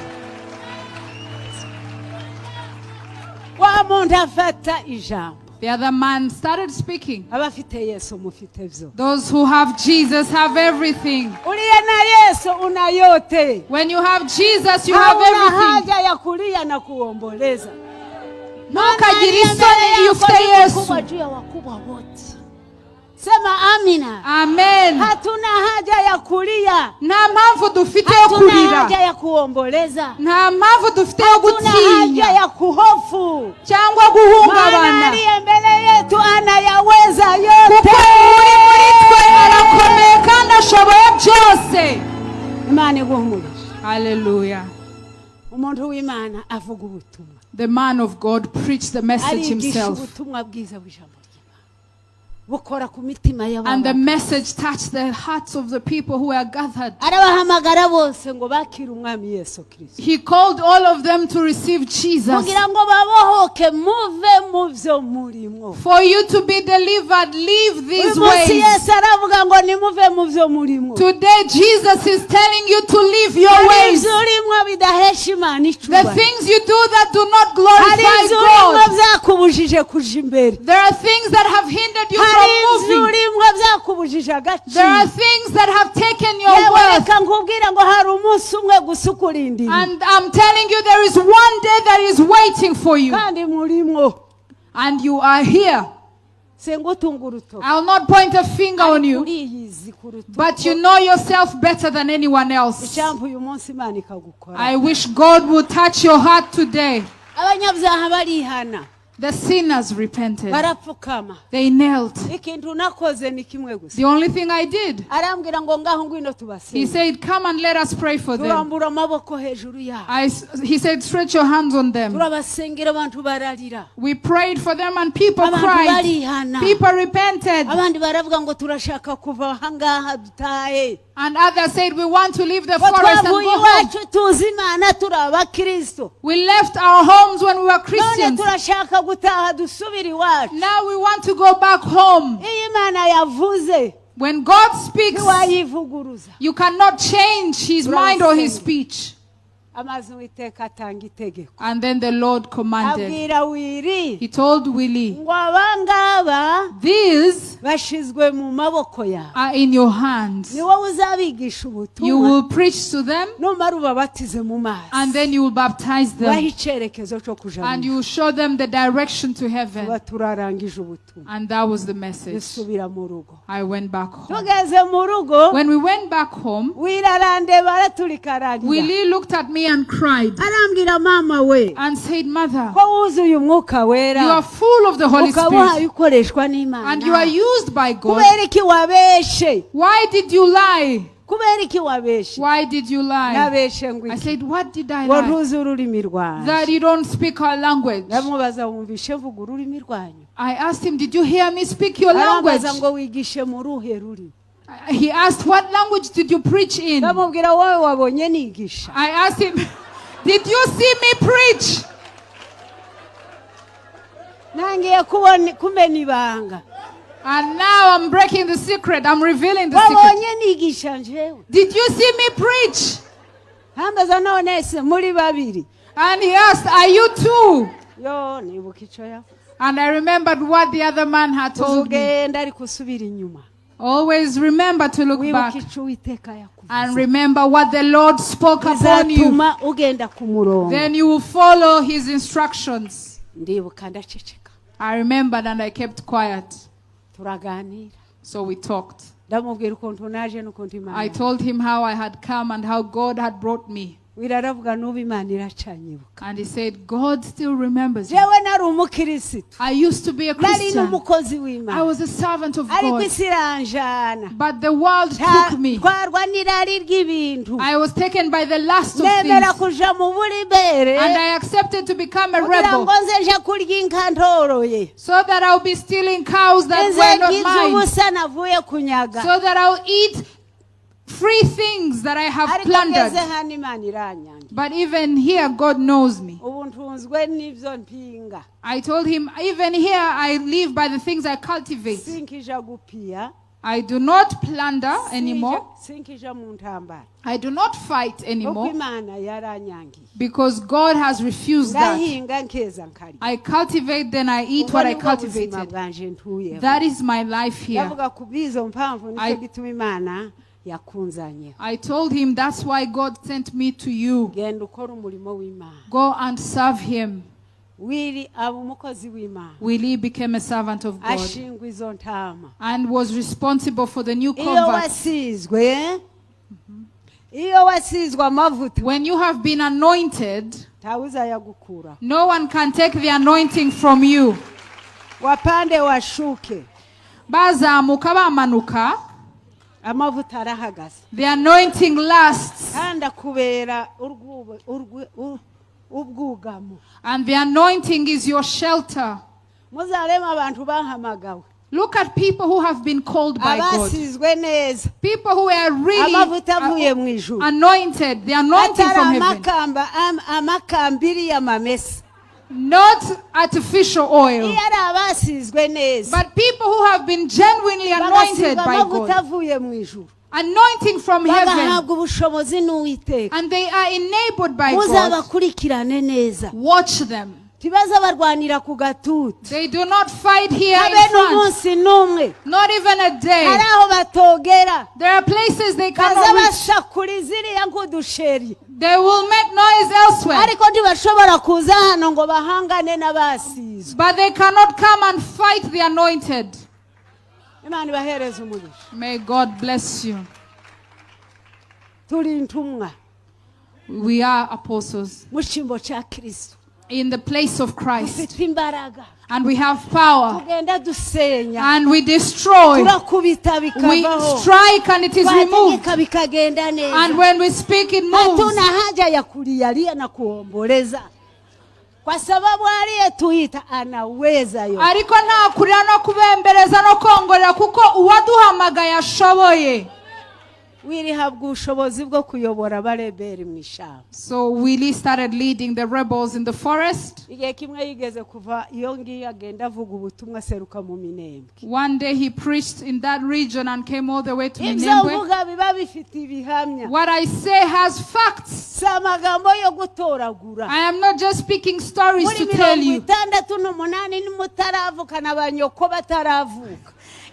Wa muntu afata ijambo. The other man started speaking. Abafite Yesu mufite byo. Those who have Jesus have everything. Uliye na Yesu una yote. When you have Jesus, you have everything. Haja ya kulia na kuomboleza. Ntukagire isoni iyo ufite Yesu. Sema amina. Amen. Hatuna haja ya kulia. Nta mpamvu dufite yo kurira. Hatuna haja ya kuomboleza. Nta mpamvu dufite yo gutinya. Hatuna haja ya kuhofu. Cyangwa guhungabana. Maana aliye mbele yetu anayaweza yote. Kuko uri muri twe arakomeye kandi ashoboye byose. Imana iguhumurize. Hallelujah. Umuntu w'Imana avuga ubutumwa. The man of God preached the message himself. Ubutumwa bwiza bw'ijambo. And the message touched the hearts of the people who were gathered. He called all of them to receive Jesus. For you to be delivered, leave these ways. Today Jesus is telling you to leave your ways. The things you do that do not glorify God. There are things that have hindered you from moving. There are things that have taken your worth. And I'm telling you, there is one day that is waiting for you. And you are here. I'll not point a finger on you, but you know yourself better than anyone else. I wish God would touch your heart today. The sinners repented. They knelt. The only thing I did, he said, come and let us pray for them. He said, stretch your hands on them. We prayed for them and people cried. People repented. And others said, we want to leave the forest and go home. We left our homes when we were Christians. Now we want to go back home. When God speaks, you cannot change his mind or his speech. And then the Lord commanded. He told Willie, these are in your hands. You will preach to them, and then you will baptize them, and you will show them the direction to heaven. And that was the message. I went back home. When we went back home, Willie looked at me and cried and said, Mother, you are full of the Holy Spirit and you are used by God. Why did you lie? Why did you lie? I said, what did I lie? That you don't speak our language. I asked him, did you hear me speak your language? He asked, what language did you preach in? I asked him, did you see me preach? And now I'm breaking the secret. I'm revealing the secret. Did you see me preach? And he asked, are you too? And I remembered what the other man had told me. Always remember to look back and remember what the Lord spoke upon you. Then you will follow his instructions. I remembered and I kept quiet. So we talked. I told him how I had come and how God had brought me. And he said, God still remembers you. I used to be a Christian. I was a servant of God. But the world took me. I was taken by the lust of things. And I accepted to become a rebel. So that I'll be stealing cows that were not mine. So that I'll eat free things that I have plundered. But even here, God knows me. I told him, even here, I live by the things I cultivate. I do not plunder anymore. I do not fight anymore. Because God has refused that. I cultivate, then I eat what I cultivated. That is my life here. I told him that's why God sent me to you. Go and serve him. Willie became a servant of God and was responsible for the new converts. When you have been anointed, no one can take the anointing from you. Bazamuka bamanuka. The anointing lasts. And the anointing is your shelter. Look at people who have been called by God. People who are really anointed. The anointing from heaven. Not artificial oil. But people who have been genuinely anointed by God. Anointing from heaven. And they are enabled by God. Watch them. They do not fight here in front. Not even a day. There are places they cannot reach. They will make noise elsewhere. But they cannot come and fight the anointed. May God bless you. We are apostles in the place of Christ. And we have power. And we destroy. We strike and it is removed. And when we speak, it moves. Ariko nta kurira no kubembereza no kongorera kuko uwaduhamagaye ashoboye. So Willie started leading the rebels in the forest. One day he preached in that region and came all the way to Minembwe. What I say has facts. I am not just speaking stories to tell you.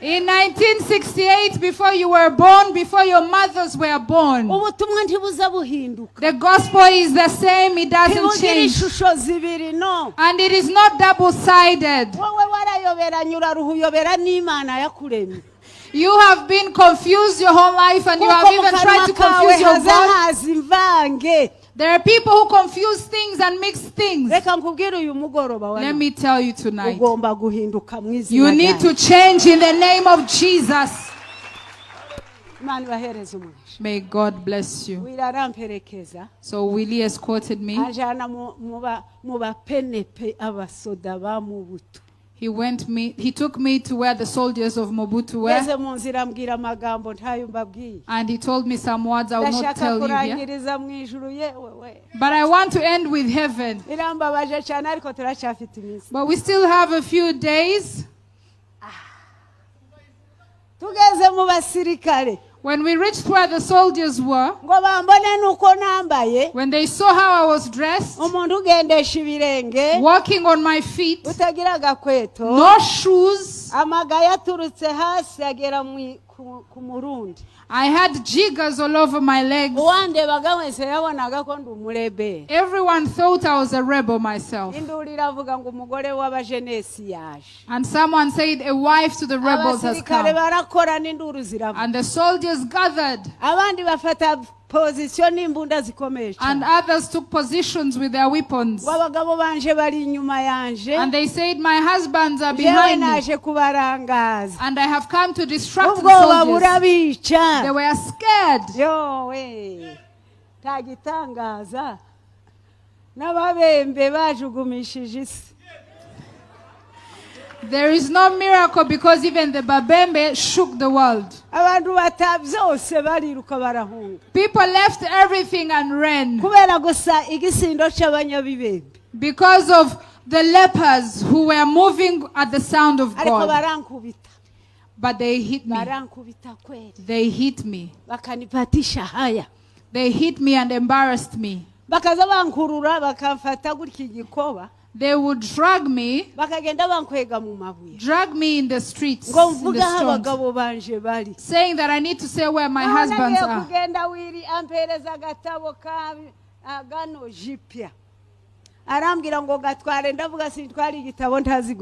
In 1968, before you were born, before your mothers were born, the gospel is the same, it doesn't change. And it is not double-sided. You have been confused your whole life and you have even tried to confuse your God. There are people who confuse things and mix things. Let me tell you tonight. You need to change in the name of Jesus. May God bless you. So Willie escorted me. He took me to where the soldiers of Mobutu were. And he told me some words I will not tell you here. But I want to end with heaven. But we still have a few days. tugeze mu basirikare. When we reached where the soldiers were, Ngo bambone nuko nambaye. when they saw how I was dressed, Umuntu ugendesha ibirenge. walking on my feet, Utagira agakweto. no shoes, Amagaya aturutse hasi agera ku murundi. I had jiggers all over my legs. Uwandebaga wese yabonaga ko ndi umurebe. Everyone thought I was a rebel myself. Induru iravuga ngo umugore w'abajenesi yaje. And someone said a wife to the rebels has Abasirikare come. barakora n'induru ziravuga. And the soldiers gathered. Abandi bafata position n'imbunda zikomeye And cyane. others took positions with their weapons. Wabagabo banje bari inyuma yanje. And they said, my husbands are Jewe behind me. naje kubarangaza. And I have come to distract the Ubwoba soldiers. burabica. They were scared. Yowe. Tagitangaza. N'ababembe bajugumishije isi. There is no miracle because even the Babembe shook the world. Abantu batabyose bariruka barahunga. People left everything and ran Kubera gusa igisindo cy'abanyabibembe. because of the lepers who were moving at the sound of Ariko God. barankubita. But they hit me. Barankubita kweli. They hit me. Bakanipatisha haya. They hit me and embarrassed me. Bakaza bankurura bakamfata gutya igikoba. They would drag me Bakagenda bankwega mu mabuye. in the streets, Ngo in the mvuga aho stones, abagabo banje bari. saying that I need to say where my husbands Nagiye are. kugenda wiri ampereza agatabo ka gano jipya. Arambwira ngo gatware ndavuga sintwari igitabo ntazi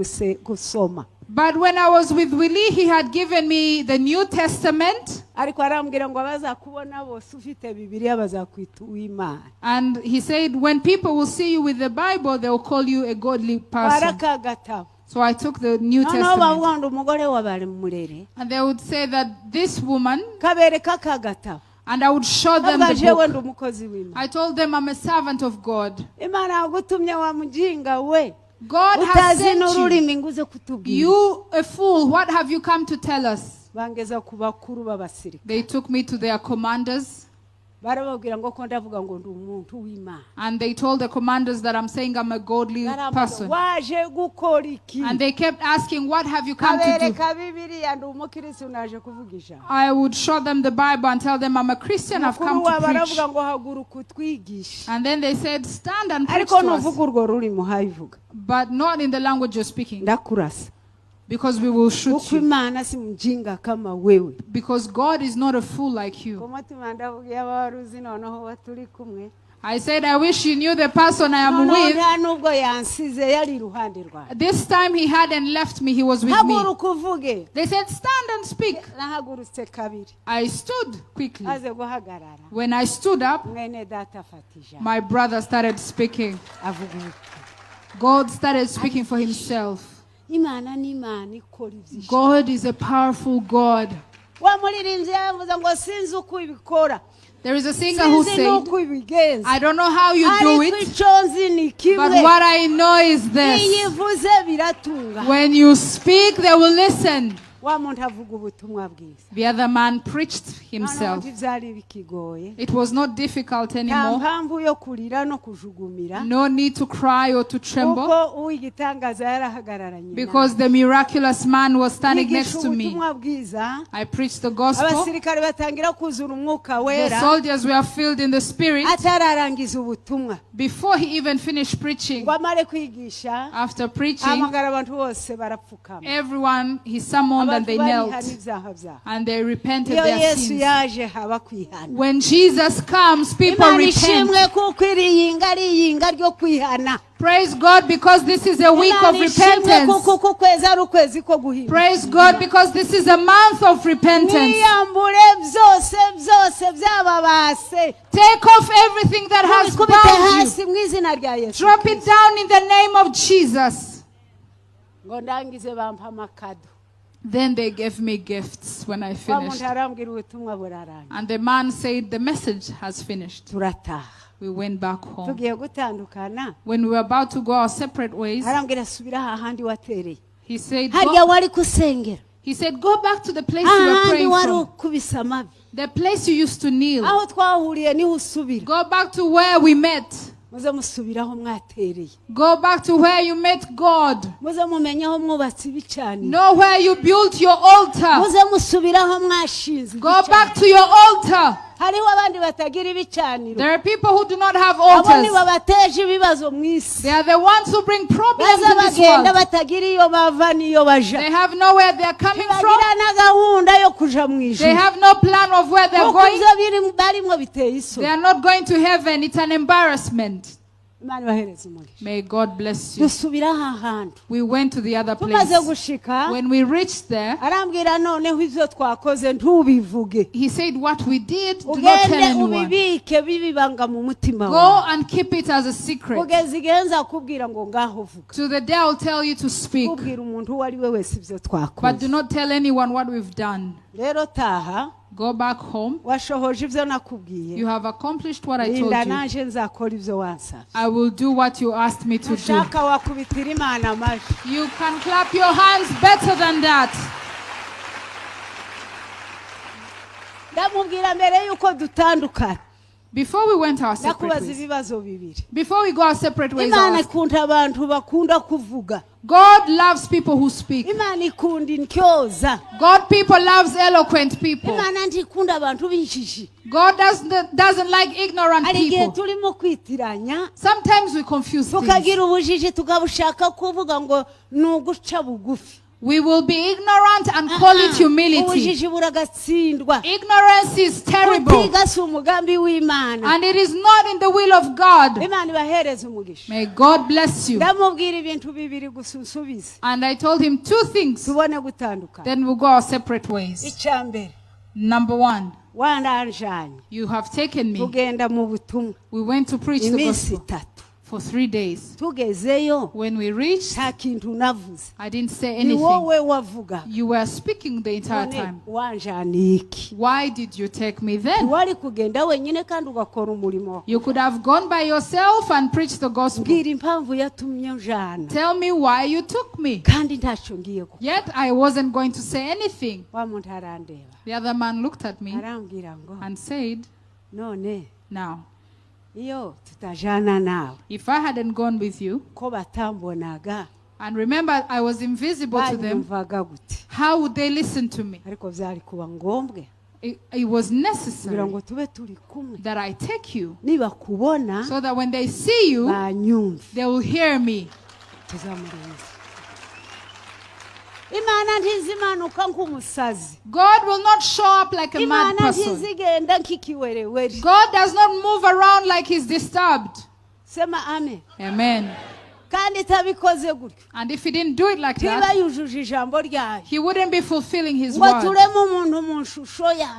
gusoma. But when I was with Willie, he had given me the New Testament. Ariko arambwira ngo abazakubona bose ufite Bibiliya bazakwita uw'Imana. And he said, when people will see you with the Bible, they will call you a godly person. Baraka gatabo. So I took the New Noneho Testament. bavuga ngo umugore wabari murere. And they would say that this woman, Kabereka ka gatabo. and I would show them Bavuga the jewe book. ndi umukozi w'Imana. I told them I'm a servant of God. Imana yagutumye wa mujinga we. God has Utazi sent you. n'ururimi nguze kutubwira. You, a fool, what have you come to tell us? Bangeza ku bakuru b'abasirikare. They took me to their commanders. Barababwira ngo ko ndavuga ngo ndi umuntu w'Imana. And they told the commanders that I'm saying I'm a godly person. Waje gukora iki? And they kept asking, what have you come to do? Kabereka Bibiliya ndi umukristo naje kuvugisha. I would show them the Bible and tell them I'm a Christian, I've come to preach. Baravuga ngo haguruka utwigisha. And then they said, stand and preach Ariko to us. nuvuga urwo rurimi hayivuga. But not in the language you're speaking. Ndakurasa. Because we will shoot Uko you. Imana si mjinga kama wewe. Because God is not a fool like you. Kumutima ndavuga abaruzi noneho baturi kumwe. I said, I wish you knew the person I am with. Nta nubwo yansize yari iruhande rwawe. This time he hadn't left me, he was with me. Haguruka uvuge. They said, stand and speak. Nahagurutse kabiri. I stood quickly. Aze guhagarara. When I stood up, Mwene data fatija. my brother started speaking. Avuga. God started speaking for himself. Imana ni Imana ikora ibyishimo. God is a powerful God. Wa muririmbyi yavuze ngo sinzi uko ibikora. There is a singer who Sinzi said, nuko ibigenza. I don't know how you do Ariko it, icyo nzi ni but kimwe. what I know is Iyo this. ivuze biratunga. When you speak, they will listen. Wa muntu avuga ubutumwa bwiza. The other man preached himself. Noneho byari bikigoye. It was not difficult Nta anymore. mpamvu yo kurira no kujugumira. No need to cry or to tremble. Kuko uwigitangaza yarahagararanye. Because the miraculous man was standing next to me. Ubutumwa bwiza. I preached the gospel. Abasirikare batangira kuzura umwuka The wera. soldiers were filled in the spirit Atararangiza ubutumwa. before he even finished preaching. Ngo amare kwigisha. After preaching, Amagara abantu bose barapfukama. everyone he summoned and they knelt and they repented Iyo their Yesu sins. yaje haba kwihana. When Jesus comes, people Imana repent. ishimwe kuko iri yinga ari yinga ryo kwihana. Praise God because this is a week of Imana ishimwe repentance. kuko ukwezi ari ukwezi ko guhimba. Praise God because this is a month of repentance. Mwiyambure byose byose byababase. Take off everything that has Kubite bound you. hasi mu izina rya Yesu. Drop it down in the name of Jesus. Ngo ndangize bampa amakado. Then they gave me gifts when I Wa finished. muntu arambwira ubutumwa burarangiye. And the man said, the message has finished. Turataha. We went back home. Tugiye gutandukana. When we were about to go our separate ways, Arambwira subira hahandi watereye. he said, Harya go, wari kusengera. go back to the place you were Ahandi praying wari from. ukubisa amavi. The place you used to kneel. Aho twahuriye niho usubira. Go back to where we met. muze musubiraho mwatereye. Go back to where you met God. Muze mumenyaho mwubatse ibicaniro. Know where you built your altar. Muze musubiraho mwashinze. Go back to your altar. Hariho abandi batagira ibicaniro. There are people who do not have altars. Abo ni babateje ibibazo mwisi. They are the ones who bring problems in this world. Batagira iyo bava niyo baja. They have nowhere they are coming from. Bagira na gahunda yo kuja mwijuru. They have no plan of where they are going. Barimwo biteye iso. They are not going to heaven. It's an embarrassment. May God bless you. We went to the other place. When we reached there, he said, what we did, do not tell anyone. Go and keep it as a secret. To the day I'll tell you to speak. But do not tell anyone what we've done. Go back home. You have accomplished what I told you. I will do what you asked me to do. You can clap your hands better than that. Before we went our separate ways. Before we go our separate ways. God loves people who speak. God people loves eloquent people. God doesn't like ignorant people. Sometimes we confuse things. We will be ignorant and call it humility. Ignorance is terrible. And it is not in the will of God. May God bless you. And I told him two things. Then we'll go our separate ways. Number one, you have taken me. We went to preach the gospel for 3 days. When we reached, I didn't say anything. You were speaking the entire time. Why did you take me then? You could have gone by yourself and preached the gospel. Tell me why you took me. Yet I wasn't going to say anything. The other man looked at me and said, now, if I hadn't gone with you, and remember I was invisible to them, how would they listen to me? It was necessary that I take you so that when they see you, they will hear me. God will not show up like a mad person. God does not move around like he's disturbed. Amen. And if he didn't do it like that, he wouldn't be fulfilling his word.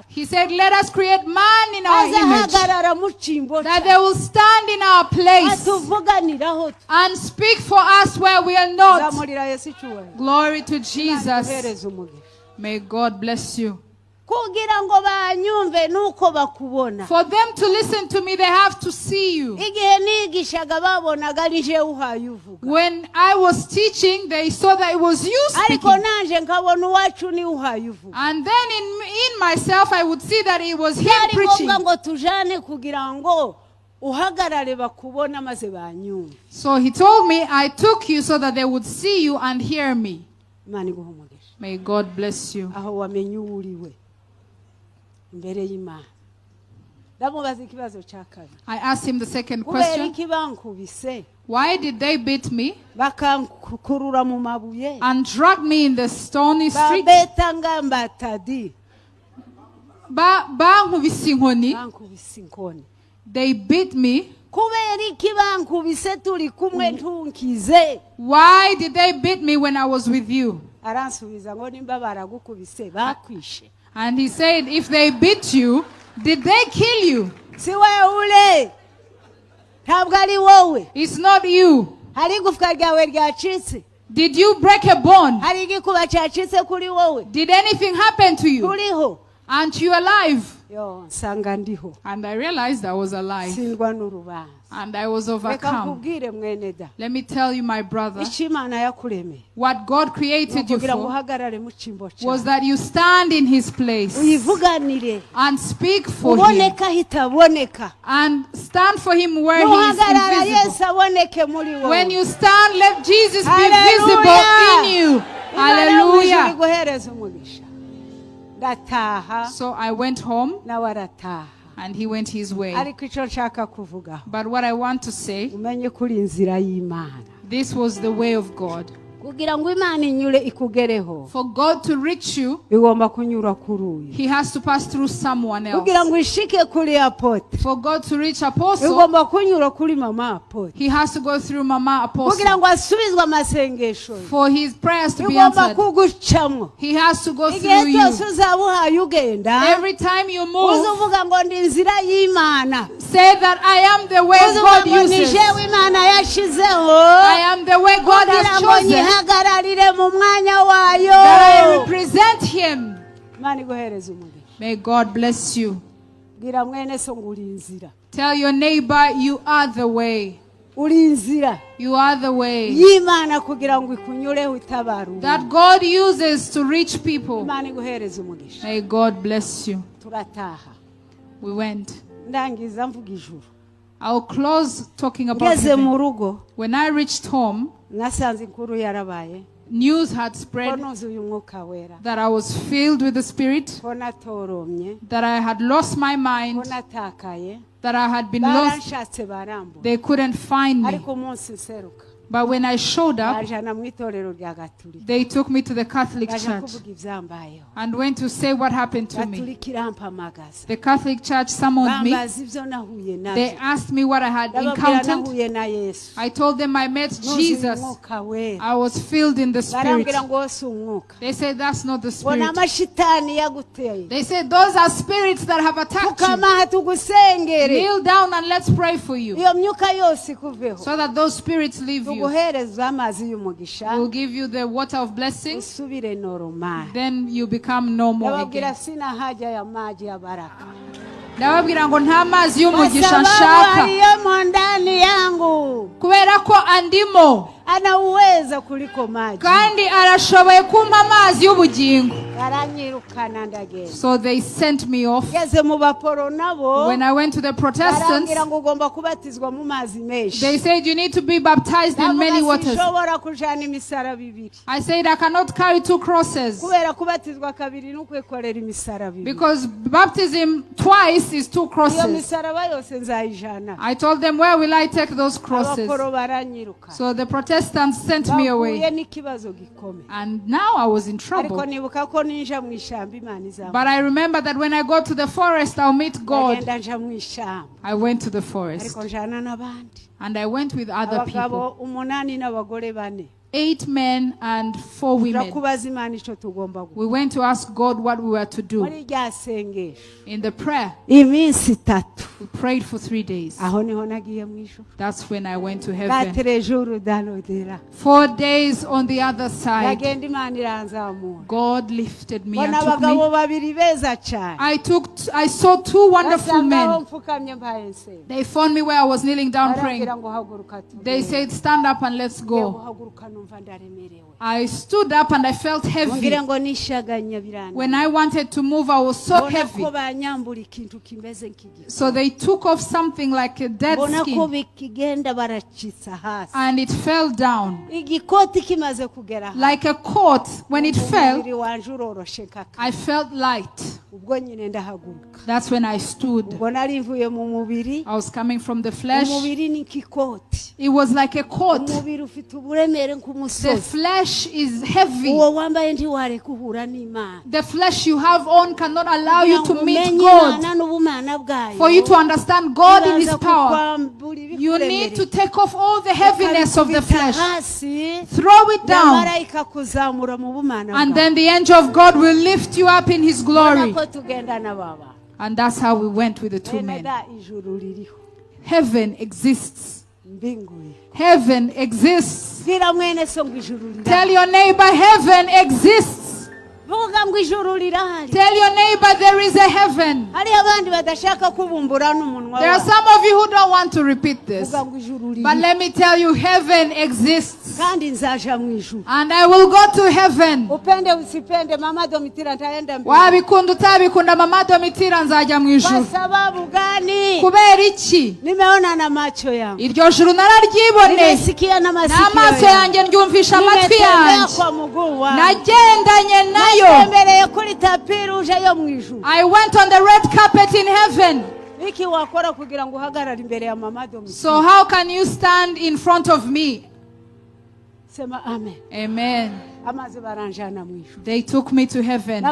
He said, let us create man in our image, that they will stand in our place and speak for us where we are not. Glory to Jesus. May God bless you. For them to listen to me, they have to see you. When I was teaching, they saw that it was you speaking. And then in myself, I would see that it was him preaching. So he told me, I took you so that they would see you and hear me. May God bless you. I asked him the second question. Why did they beat me and drag me in the stony street? They beat me. Why did they beat me when I was with you? And he said, if they beat you, did they kill you? It's not you. Did you break a bone? Did anything happen to you? Aren't you alive? And I realized I was alive. And I was overcome. Let me tell you, my brother, what God created you for was that you stand in His place and speak for Him and stand for Him where He is invisible. When you stand, let Jesus be visible in you. Hallelujah. So I went home and he went his way. But what I want to say, this was the way of God. For God to reach you, He has to pass through someone else. For God to reach Apostle, He has to go through Mama Apostle. For his prayers to be answered, He has to go through you. Every time you move, say that I am the way God uses. I am the way God has chosen, that I represent Him. May God bless you. Tell your neighbor, you are the way. You are the way that God uses to reach people. May God bless you. We went. I'll close talking about heaven. When I reached home, news had spread that I was filled with the Spirit, that I had lost my mind, that I had been lost. They couldn't find me. But when I showed up, they took me to the Catholic Church and went to say what happened to me. The Catholic Church summoned me. They asked me what I had encountered. I told them I met Jesus. I was filled in the Spirit. They said that's not the Spirit. They said those are spirits that have attacked you. Kneel down and let's pray for you, so that those spirits leave you. We'll give you the water of blessing. Then you become normal again. Ndababwira ngo nta mazi y'umugisha nshaka, kubera ko andimo anaweza kuliko maji, kandi arashoboye kumpa amazi y'ubugingo. So they sent me off. When I went to the Protestants, they said you need to be baptized in many waters. I said I cannot carry 2 crosses, because baptism twice is 2 crosses. I told them, where will I take those crosses? So the Protestants sent me away. And now I was in trouble. But I remember that when I go to the forest, I'll meet God. I went to the forest. And I went with other people. 8 men and 4 women. We went to ask God what we were to do. In the prayer, we prayed for 3 days. That's when I went to heaven. 4 days on the other side, God lifted me and took me. I saw 2 wonderful men. They found me where I was kneeling down praying. They said, stand up and let's go. I stood up and I felt heavy. When I wanted to move, I was so heavy. So they took off something like a dead skin, and it fell down. Like a coat, when it fell, I felt light. That's when I stood. I was coming from the flesh. It was like a coat. The flesh is heavy. The flesh you have on cannot allow you to meet God. For you to understand God in His power, you need to take off all the heaviness of the flesh, throw it down, and then the angel of God will lift you up in His glory. And that's how we went with the 2 men. Heaven exists. Heaven exists. Tell your neighbor, heaven exists. Tell your neighbor there is a heaven. There are some of you who don't want to repeat this. But let me tell you, heaven exists. And I will go to heaven. Wabikunda utabikunda mama Domitira nzajya mu ijuru. Kubera iki? Iryo juru nararyiboneye. N'amaso yanjye ndyumvisha amatwi yanjye. Nagendanye nayo. I went on the red carpet in heaven. So how can you stand in front of me? Amen. They took me to heaven.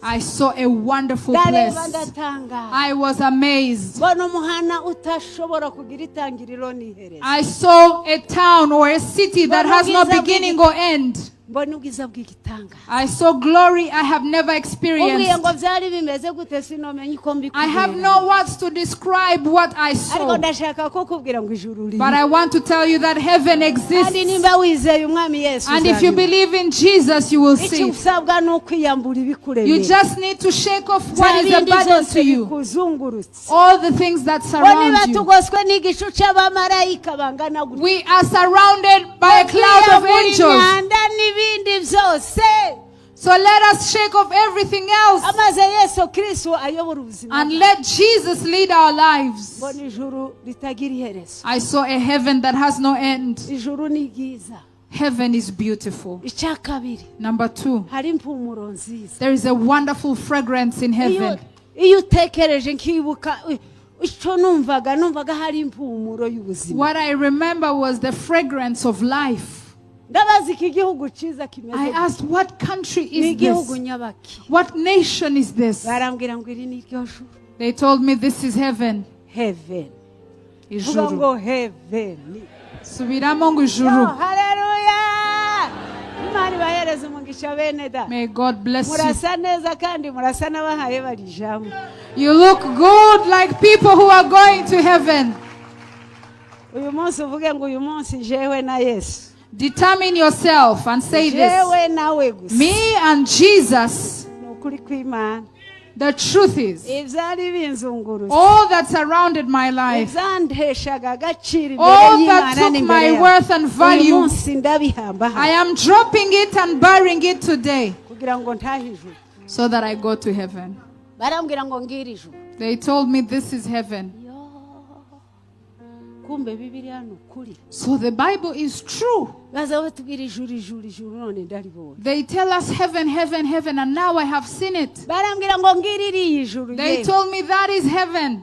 I saw a wonderful place. I was amazed. I saw a town or a city that has no beginning or end. I saw glory I have never experienced. I have no words to describe what I saw. But I want to tell you that heaven exists. And if you believe in Jesus, you will see. You just need to shake off what is a burden to you. All the things that surround you. We are surrounded by a cloud of angels. So let us shake off everything else and let Jesus lead our lives. I saw a heaven that has no end. Heaven is beautiful. Number 2, there is a wonderful fragrance in heaven. What I remember was the fragrance of life. I asked, what country is this? What nation is this? They told me this is heaven. Heaven. Subiramo ngo ijuru. May God bless you. You look good like people who are going to heaven. Determine yourself and say this. Me and Jesus. The truth is, all that surrounded my life, all that took my worth and value, I am dropping it and burying it today so that I go to heaven. They told me this is heaven. So the Bible is true. They tell us heaven, heaven, heaven, and now I have seen it. They told me that is heaven.